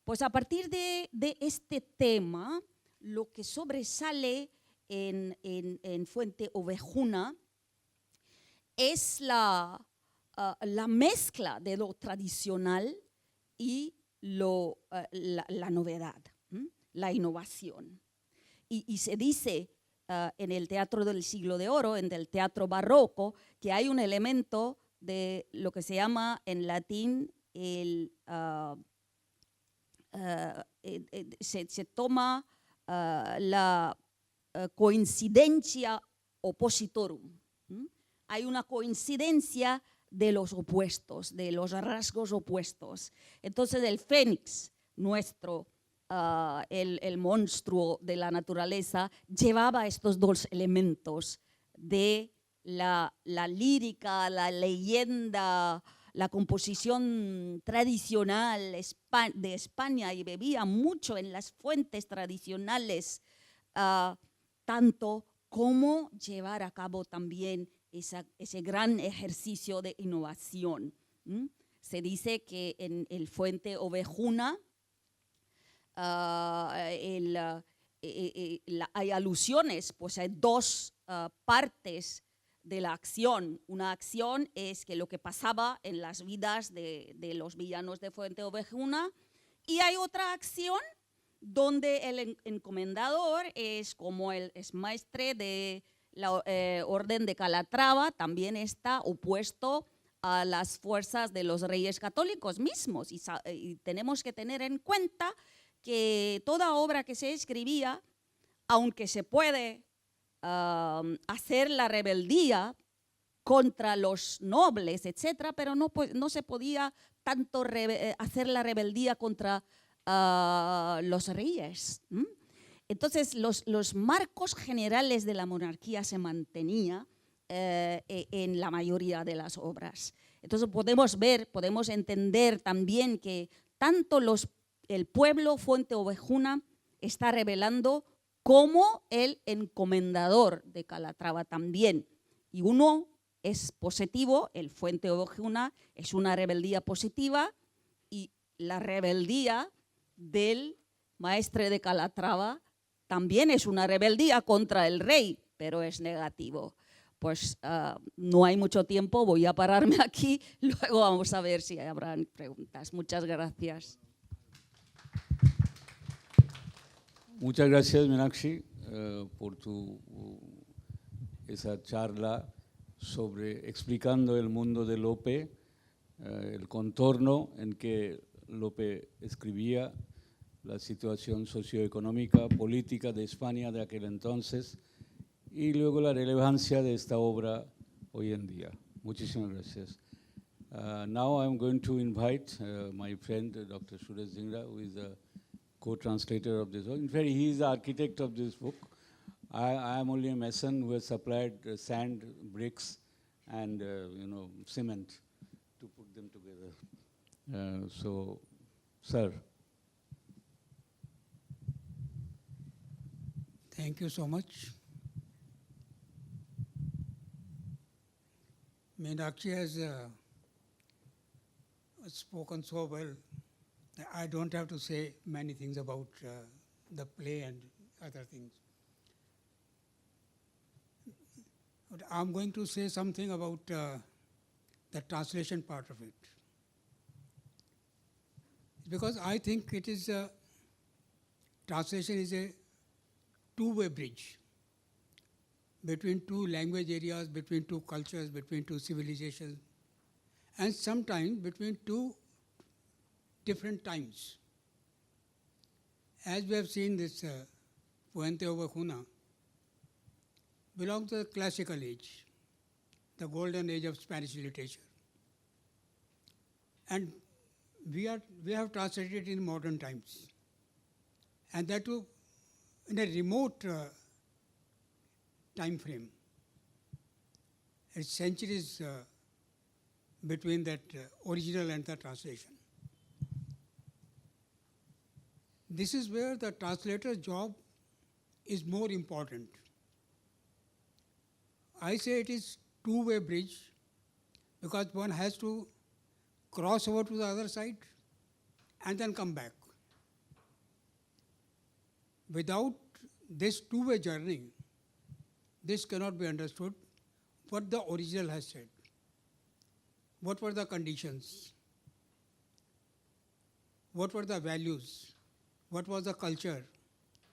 Pues a partir de este tema, lo que sobresale en Fuente Ovejuna es la mezcla de lo tradicional y la novedad, la innovación. Y se dice en el teatro del siglo de oro, en el teatro barroco, que hay un elemento de lo que se llama en latín se toma la coincidencia oppositorum. Hay una coincidencia de los opuestos, de los rasgos opuestos. Entonces el fénix, nuestro, el monstruo de la naturaleza, llevaba estos dos elementos de la lírica, la leyenda, la composición tradicional de España, y bebía mucho en las fuentes tradicionales, tanto cómo llevar a cabo también ese gran ejercicio de innovación. Se dice que en el Fuente Ovejuna hay alusiones, pues hay dos partes de la acción. Una acción es que lo que pasaba en las vidas de los villanos de Fuente Ovejuna, y hay otra acción donde el encomendador es como es maestre de la Orden de Calatrava, también está opuesto a las fuerzas de los reyes católicos mismos. Y tenemos que tener en cuenta que toda obra que se escribía, aunque se puede hacer la rebeldía contra los nobles, etcétera, pero no se podía tanto hacer la rebeldía contra los reyes. Entonces, los marcos generales de la monarquía se mantenían en la mayoría de las obras. Entonces, podemos entender también que tanto el pueblo Fuente Ovejuna está rebelando como el encomendador de Calatrava también. Y uno es positivo, el Fuente Ovejuna es una rebeldía positiva, y la rebeldía del maestre de Calatrava también es una rebeldía contra el rey, pero es negativo. Pues no hay mucho tiempo, voy a pararme aquí, luego vamos a ver si habrán preguntas. Muchas gracias. Muchas gracias, Meenakshi, por esa charla sobre explicando el mundo de Lope, el contorno en que Lope escribía, la situación socioeconómica, política de España de aquel entonces, y luego la relevancia de esta obra hoy en día. Muchísimas gracias. Now I'm going to invite my friend, Dr. Suresh Dhingra, who is the co-translator of this book. In fact, he is the architect of this book. I am only a mason who has supplied sand, bricks, and cement to put them together. So, sir. Thank you so much. Meenakshi has spoken so well. I don't have to say many things about the play and other things. But I'm going to say something about the translation part of it. Because I think it is translation is a two-way bridge between two language areas, between two cultures, between two civilizations, and sometimes between two different times. As we have seen, this Fuente Ovejuna belongs to the classical age, the golden age of Spanish literature. And we have translated it in modern times. And that too in a remote time frame. It's centuries between that original and the translation. This is where the translator's job is more important. I say it is two-way bridge because one has to cross over to the other side and then come back. Without this two-way journey, this cannot be understood what the original has said. What were the conditions? What were the values? What was the culture?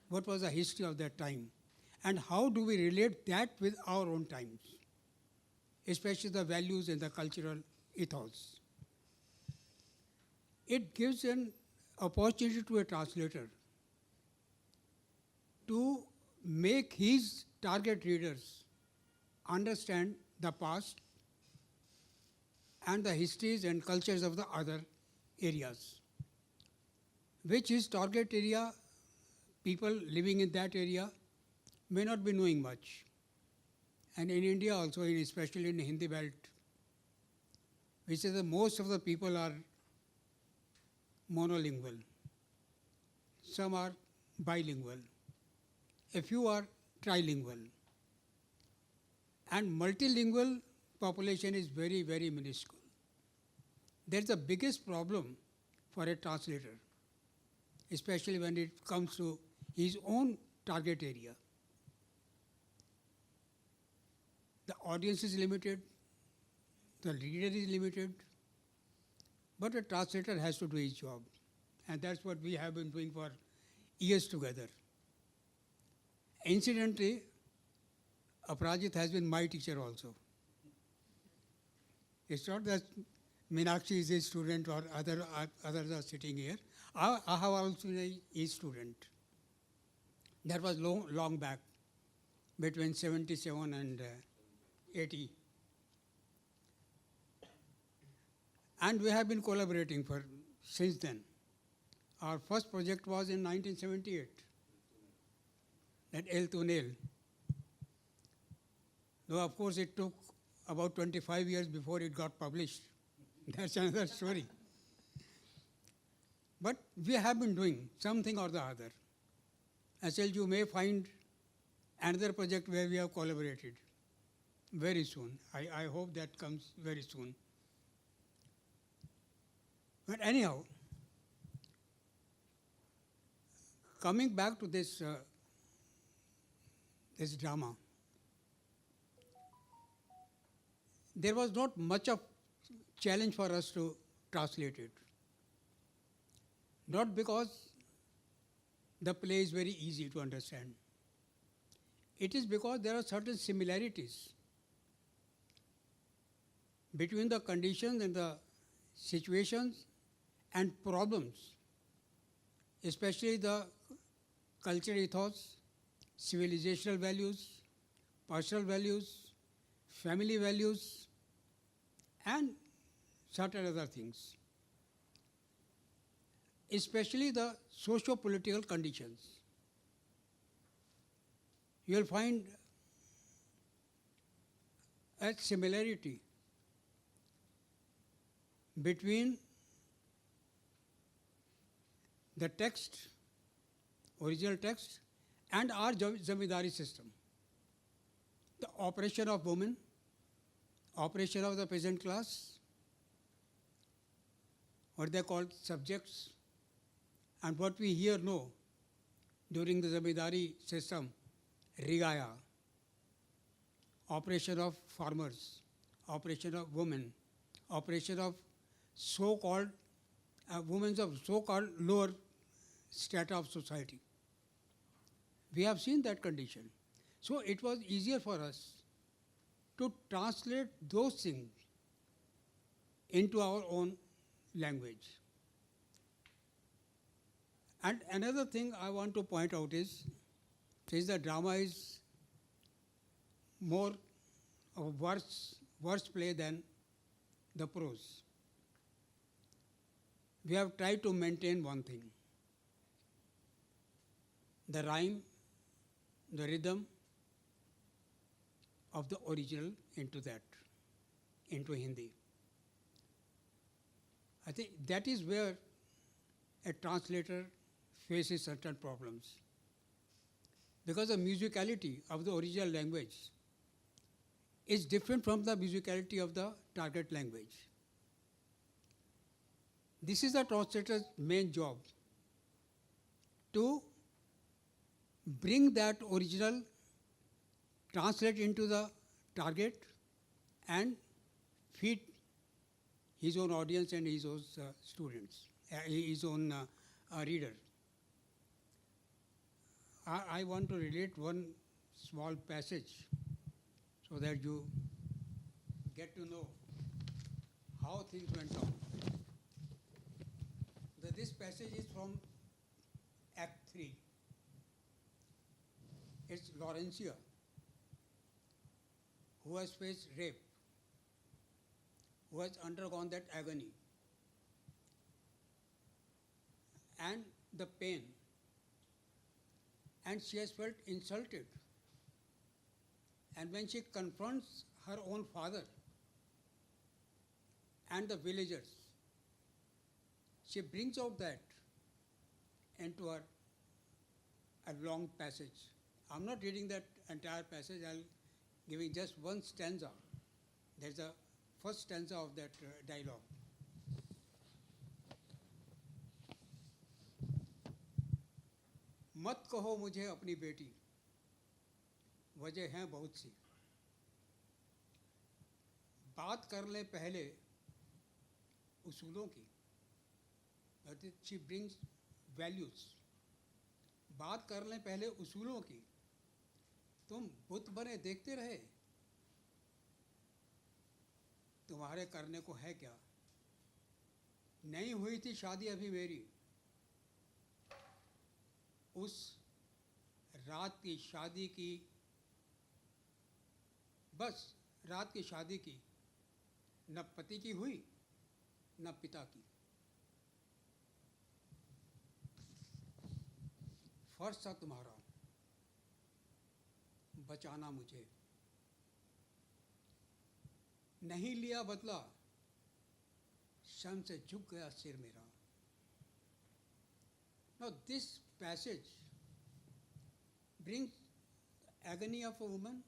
What was the history of that time? And how do we relate that with our own times, especially the values and the cultural ethos? It gives an opportunity to a translator to make his target readers understand the past and the histories and cultures of the other areas, which his target area, people living in that area, may not be knowing much. And in India also, especially in Hindi belt, which is most of the people are monolingual. Some are bilingual. A few are trilingual. And multilingual population is very, very minuscule. That's the biggest problem for a translator, especially when it comes to his own target area. The audience is limited, the reader is limited, but a translator has to do his job. And that's what we have been doing for years together. Incidentally, Aparajit has been my teacher also. It's not that Meenakshi is a student or others are sitting here. I have also been a student. That was long back, between 77 and 80. And we have been collaborating since then. Our first project was in 1978, that El Tunel. Though of course it took about 25 years before it got published. That's another story. But we have been doing something or the other. As well, you may find another project where we have collaborated very soon. I hope that comes very soon. But anyhow, coming back to this drama, there was not much of challenge for us to translate it. Not because the play is very easy to understand. It is because there are certain similarities between the conditions and the situations and problems, especially the cultural ethos, civilizational values, personal values, family values, and certain other things, especially the socio-political conditions. You will find a similarity between the text, original text, and our zamindari system. The operation of women, operation of the peasant class, what they call subjects, and what we here know during the zamindari system, rigaya, operation of farmers, operation of women, operation of so-called women of so-called lower strata of society. We have seen that condition. So it was easier for us to translate those things into our own language. And another thing I want to point out is, since the drama is more of verse play than the prose, we have tried to maintain one thing: the rhyme, the rhythm of the original into Hindi. I think that is where a translator faces certain problems, because the musicality of the original language is different from the musicality of the target language. This is the translator's main job, to bring that original, translate into the target, and feed his own audience and his own students, his own reader. I want to relate one small passage so that you get to know how things went on. This passage is from Act 3. It's Laurentia, who has faced rape, who has undergone that agony, and the pain, and she has felt insulted. And when she confronts her own father and the villagers, she brings out that into a long passage. I'm not reading that entire passage. I'll giving just one stanza. There's the first stanza of that dialogue. मत कहो मुझे अपनी बेटी, वजह हैं बहुत सी, बात कर लें पहले उसूलों की. That is, she brings values. बात कर लें पहले उसूलों की. तुम बुत बने देखते रहे, तुम्हारे करने को है क्या. नहीं हुई थी शादी अभी मेरी, उस रात की शादी की, बस रात की शादी की, न पति की हुई न पिता की. फर्ज था तुम्हारा बचाना मुझे, नहीं लिया बदला, शर्म से झुक गया सिर मेरा. Now this passage brings agony of a woman,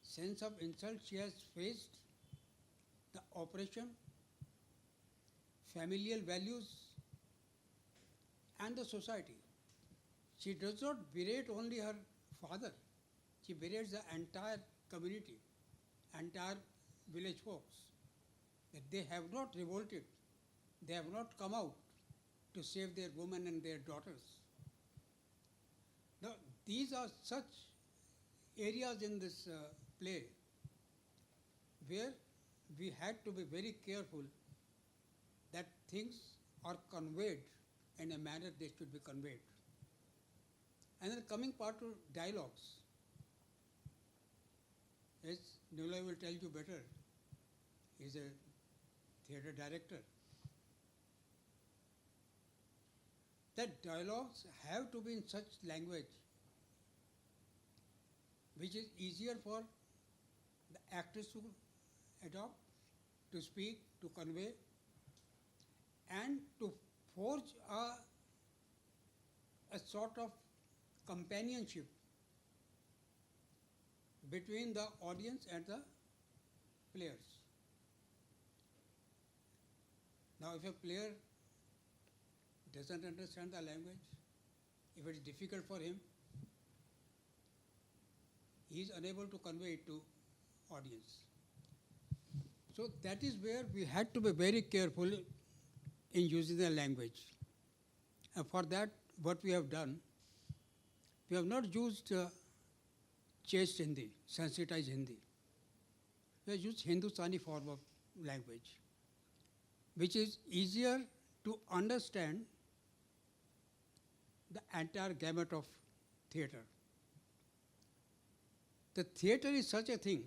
sense of insult she has faced, the oppression, familial values, and the society. She does not berate only her father, she berates the entire community, entire village folks, that they have not revolted, they have not come out to save their women and their daughters. Now, these are such areas in this play where we had to be very careful that things are conveyed in a manner they should be conveyed. And then coming part to dialogues, as Nilay will tell you better, he is a theatre director, that dialogues have to be in such language which is easier for the actors to adopt, to speak, to convey, and to forge a sort of companionship between the audience and the players. Now, if a player doesn't understand the language, if it is difficult for him, he is unable to convey it to audience. So that is where we had to be very careful in using the language. And for that, what we have done, we have not used chaste Hindi, sensitized Hindi. We have used Hindustani form of language, which is easier to understand the entire gamut of theatre. The theatre is such a thing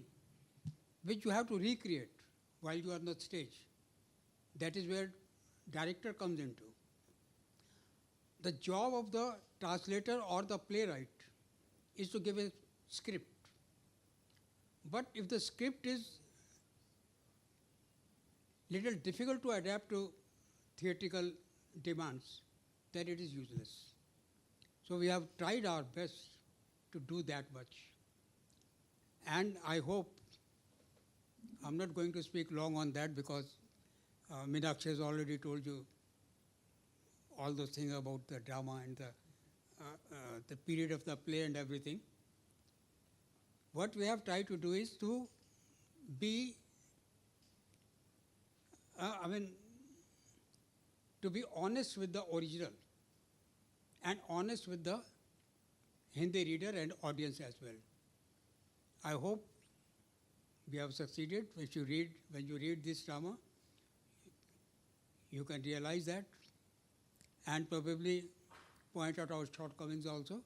which you have to recreate while you are on the stage. That is where director comes into. The job of the translator or the playwright is to give a script. But if the script is little difficult to adapt to theatrical demands, then it is useless. So we have tried our best to do that much. And I hope, I'm not going to speak long on that because Meenakshi has already told you all those things about the drama and the period of the play and everything. What we have tried to do is to be, to be honest with the original and honest with the Hindi reader and audience as well. I hope we have succeeded. When you read this drama, you can realize that and probably point out our shortcomings also.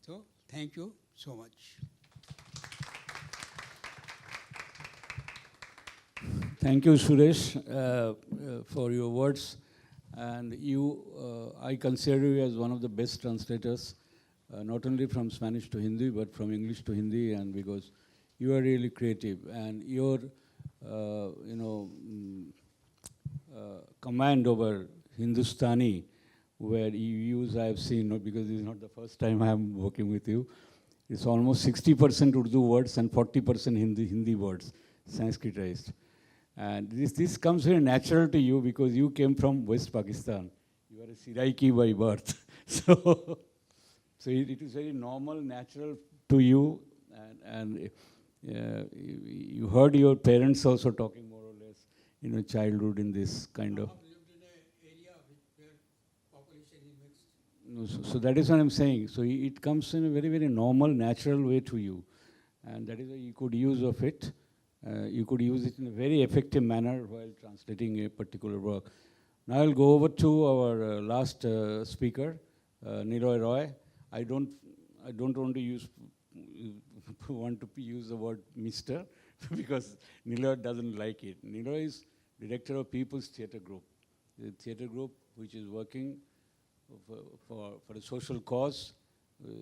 So, thank you so much. Thank you, Suresh, for your words. And I consider you as one of the best translators, not only from Spanish to Hindi, but from English to Hindi, and because you are really creative. And your, command over Hindustani, where you use, I have seen, because this is not the first time I am working with you, It's almost 60% Urdu words and 40% Hindi words, Sanskritized. And this comes very natural to you because you came from West Pakistan. You are a Siraiki by birth. So it is very normal, natural to you. And you heard your parents also talking more or less in your childhood in this kind of. Lived in an area where population is mixed. No, so that is what I'm saying. So it comes in a very, very normal, natural way to you. And that is why you could use of it. You could use it in a very effective manner while translating a particular work. Now I'll go over to our last speaker, Niloy Roy. I don't want to use the word Mr. because Niloy doesn't like it. Niloy is director of People's Theatre Group, the theatre group which is working for a social cause,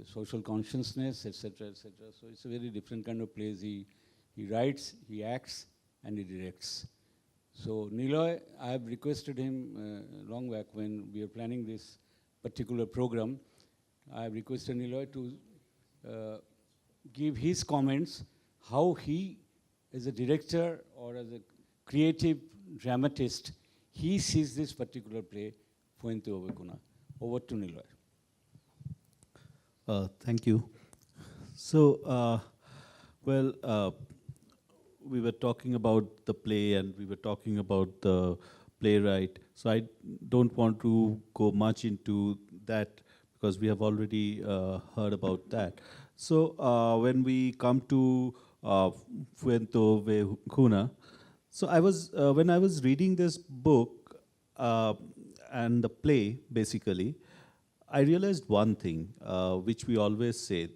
social consciousness, etc., etc. So it's a very different kind of plays. He writes, he acts, and he directs. So Niloy, I have requested him long back when we were planning this particular program. I have requested Niloy to give his comments, how he, as a director or as a creative dramatist, he sees this particular play, Fuente Ovekuna. Over to Niloy. Thank you. So, we were talking about the play and we were talking about the playwright. So I don't want to go much into that because we have already heard about that. So when we come to Fuente Ovekuna, so when I was reading this book and the play, basically, I realized one thing, which we always say.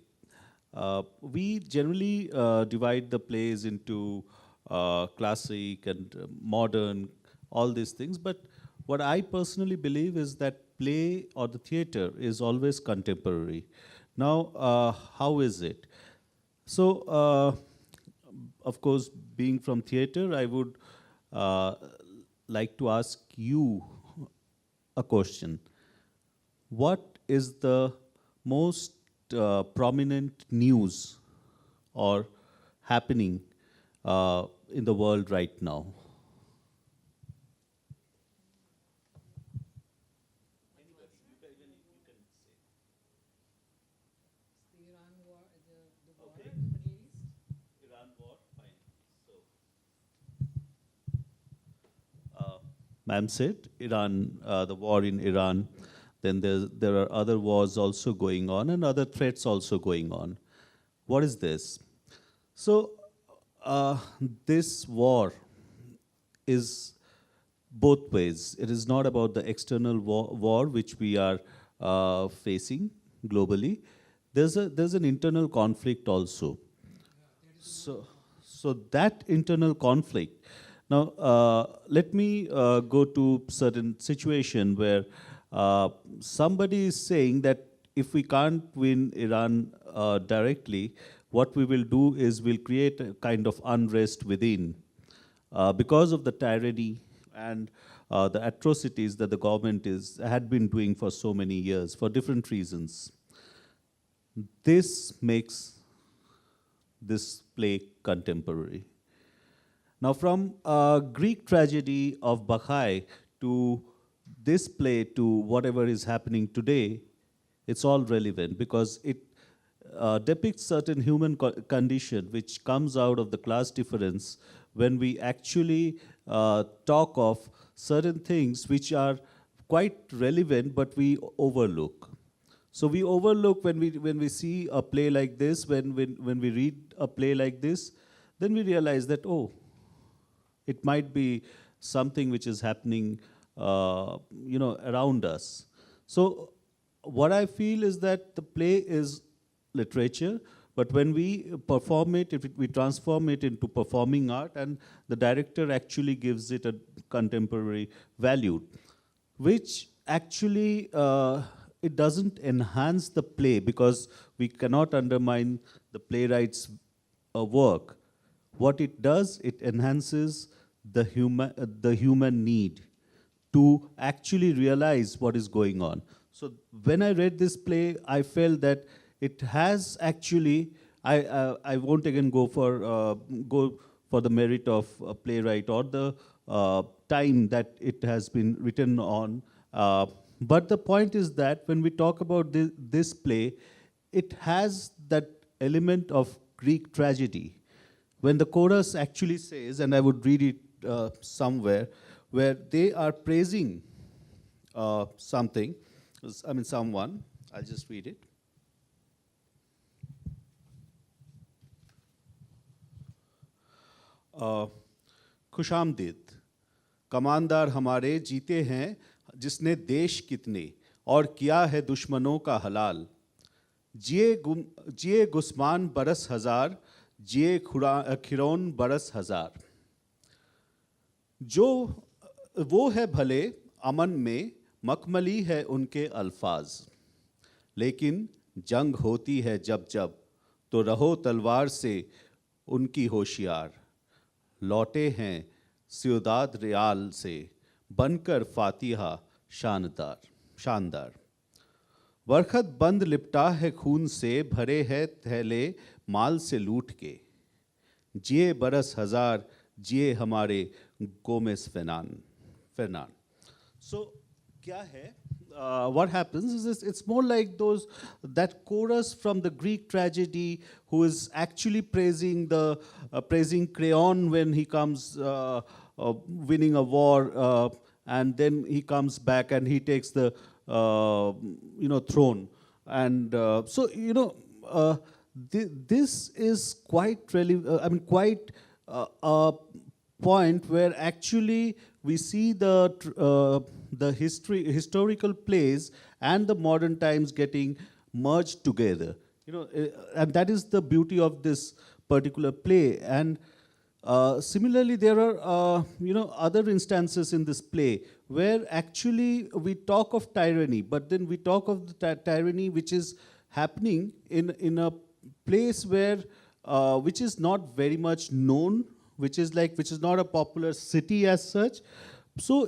We generally divide the plays into classic and modern, all these things. But what I personally believe is that play or the theatre is always contemporary. Now, how is it? So, of course, being from theatre, I would like to ask you a question. What is the most prominent news or happening in the world right now? Ma'am said Iran, the war in Iran. Then there are other wars also going on and other threats also going on. What is this? So this war is both ways. It is not about the external war which we are facing globally. There's an internal conflict also. So that internal conflict. Now let me go to certain situation where somebody is saying that if we can't win Iran directly, what we will do is we'll create a kind of unrest within because of the tyranny and the atrocities that the government had been doing for so many years for different reasons. This makes this play contemporary. Now, from Greek tragedy of Bacchae to this play to whatever is happening today, it's all relevant because it depicts certain human condition which comes out of the class difference when we actually talk of certain things which are quite relevant but we overlook. So we overlook when we see a play like this, when we read a play like this, then we realize that, oh, it might be something which is happening around us. So what I feel is that the play is literature, but when we perform it, if we transform it into performing art, and the director actually gives it a contemporary value, which actually it doesn't enhance the play because we cannot undermine the playwright's work. What it does, it enhances the human need to actually realize what is going on. So when I read this play, I felt that it has actually, I won't again go for the merit of a playwright or the time that it has been written on. But the point is that when we talk about this play, it has that element of Greek tragedy. When the chorus actually says, and I would read it somewhere, where they are praising something, someone, I'll just read it. खुशामदीद, कमानदार हमारे जीते हैं जिसने देश कितने और किया है दुश्मनों का हलाल, जिए गुस्मान बरस हजार, जिए खिरौन बरस हजार। जो वो है भले अमन में मखमली है उनके अल्फाज, लेकिन जंग होती है जब जब तो रहो तलवार से उनकी होशियार। लौटे हैं सिउदाद रियाल से बनकर फातिहा शानदार। बरखत बंद लिपटा है खून से भरे है थैले माल से लूट के, जिए बरस हजार, जिए हमारे गोमेस फेर्नान। So क्या है? What happens is it's more like that chorus from the Greek tragedy, who is actually praising Creon when he comes winning a war, and then he comes back and he takes the throne, and this is quite quite a point where actually we see the historical plays and the modern times getting merged together. And that is the beauty of this particular play. And similarly, there are other instances in this play where actually we talk of tyranny, but then we talk of the tyranny which is happening in a place where which is not very much known, which is not a popular city as such. So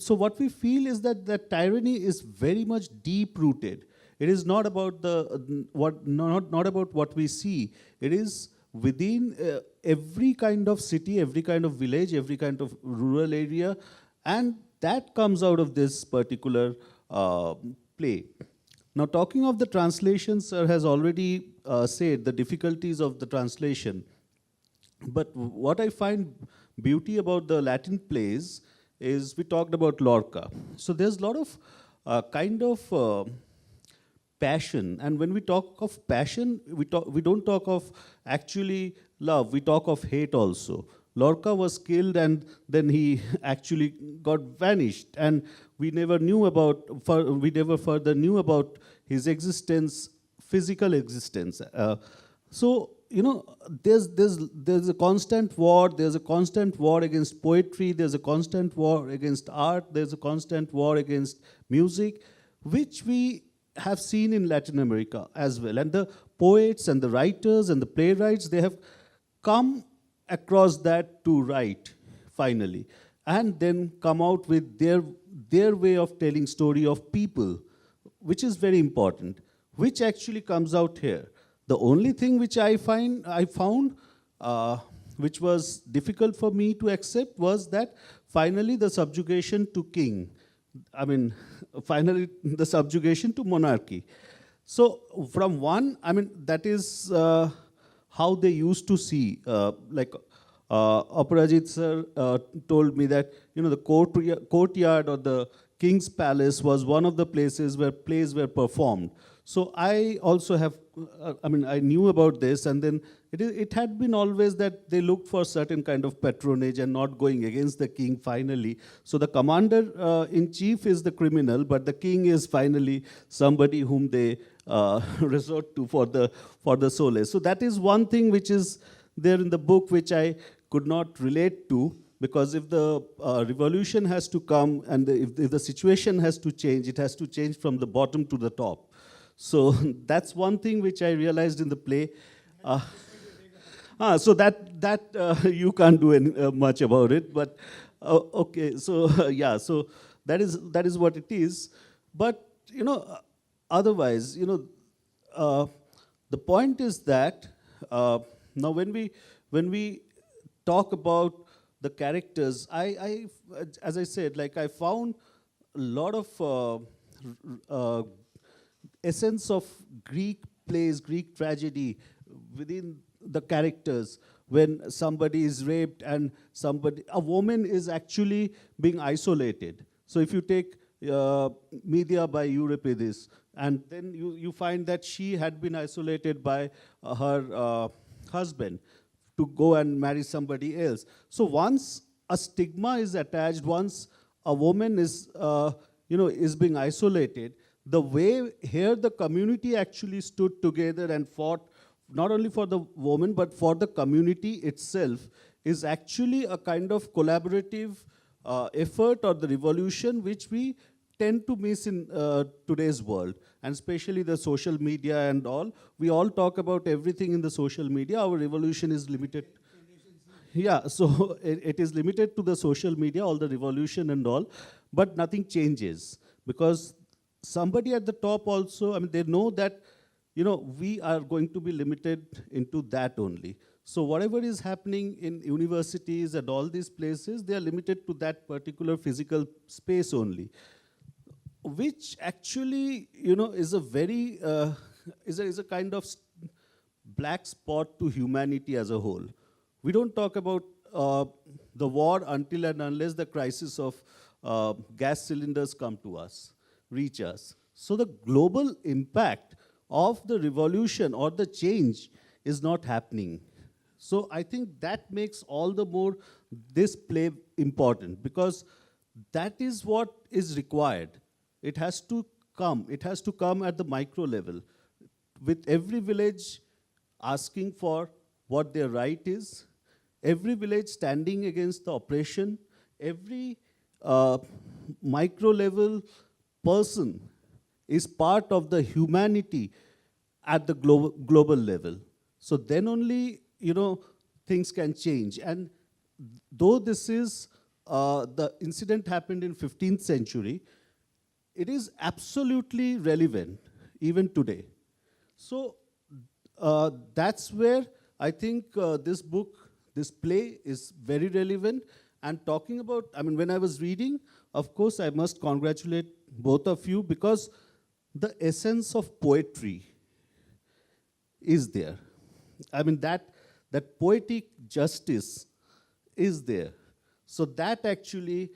what we feel is that tyranny is very much deep rooted. It is not about not about what we see. It is within every kind of city, every kind of village, every kind of rural area, and that comes out of this particular play. Now, talking of the translation, sir has already said the difficulties of the translation. But what I find beauty about the Latin plays is we talked about Lorca. So there's a lot of kind of passion. And when we talk of passion, we don't talk of actually love, we talk of hate also. Lorca was killed and then he actually got vanished. And we never further knew about his existence, physical existence. So there's a constant war. There's a constant war against poetry. There's a constant war against art. There's a constant war against music, which we have seen in Latin America as well. And the poets and the writers and the playwrights, they have come across that to write finally, and then come out with their way of telling story of people, which is very important, which actually comes out here. The only thing which I found which was difficult for me to accept was that finally the subjugation to king. Finally the subjugation to monarchy. So from one, that is how they used to see, Aparajit sir told me that, the courtyard or the king's palace was one of the places where plays were performed. So I also have, I knew about this, and then it had been always that they looked for certain kind of patronage and not going against the king finally. So the commander-in-chief is the criminal, but the king is finally somebody whom they resort to for the solace. So that is one thing which is there in the book which I could not relate to, because if the revolution has to come and if the situation has to change, it has to change from the bottom to the top. So that's one thing which I realized in the play. So that you can't do much about it, but okay. So yeah, so that is what it is. But otherwise, The point is that now when we talk about the characters, as I said, like I found a lot of essence of Greek plays, Greek tragedy within the characters. When somebody is raped and a woman is actually being isolated. So if you take Medea by Euripides, and then you find that she had been isolated by her husband to go and marry somebody else. So once a stigma is attached, once a woman is, is being isolated, the way here the community actually stood together and fought not only for the woman but for the community itself is actually a kind of collaborative effort or the revolution which we tend to miss in today's world, and especially the social media and all. We all talk about everything in the social media. Our revolution is limited. Yeah, so it is limited to the social media, all the revolution and all, but nothing changes because somebody at the top also, I mean, they know that, we are going to be limited into that only. So whatever is happening in universities and all these places, they are limited to that particular physical space only, which actually, is a very, is a kind of black spot to humanity as a whole. We don't talk about the war until and unless the crisis of gas cylinders come to us, reach us. So the global impact of the revolution or the change is not happening. So I think that makes all the more this play important because that is what is required. It has to come at the micro level, with every village asking for what their right is, every village standing against the oppression, every micro level person is part of the humanity at the global level. So then only, things can change. And though this is, the incident happened in 15th century, it is absolutely relevant even today. So that's where I think this book, this play is very relevant. And talking about, I mean, when I was reading, of course, I must congratulate both of you because the essence of poetry is there. I mean, that poetic justice is there. So that actually,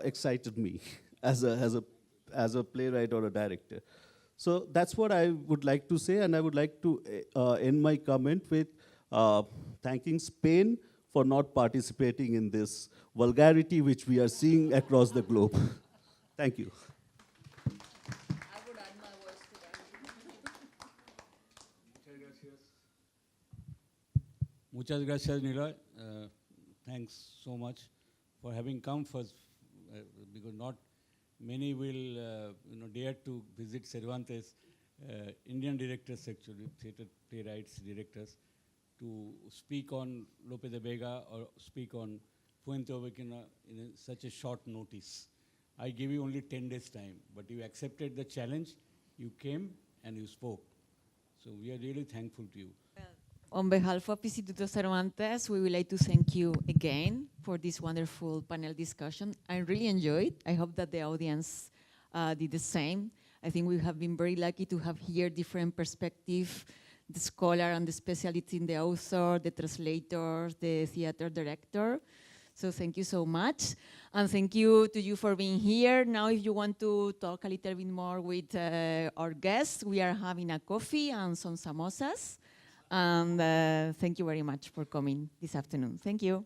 excited me as a playwright or a director. So that's what I would like to say, and I would like to end my comment with thanking Spain for not participating in this vulgarity which we are seeing across the globe. Thank you. I would add my words to that. Muchas gracias, Niloy. Thanks so much for having come first, because not many will dare to visit Cervantes, Indian directors actually, theatre playwrights, directors, to speak on Lope de Vega or speak on Fuente Ovejuna in such a short notice. I gave you only 10 days time, but you accepted the challenge, you came and you spoke. So we are really thankful to you. On behalf of Instituto Cervantes, we would like to thank you again for this wonderful panel discussion. I really enjoyed. I hope that the audience did the same. I think we have been very lucky to have here different perspectives, the scholar and the specialist in the author, the translator, the theater director. So thank you so much. And thank you to you for being here. Now, if you want to talk a little bit more with our guests, we are having a coffee and some samosas. And thank you very much for coming this afternoon. Thank you.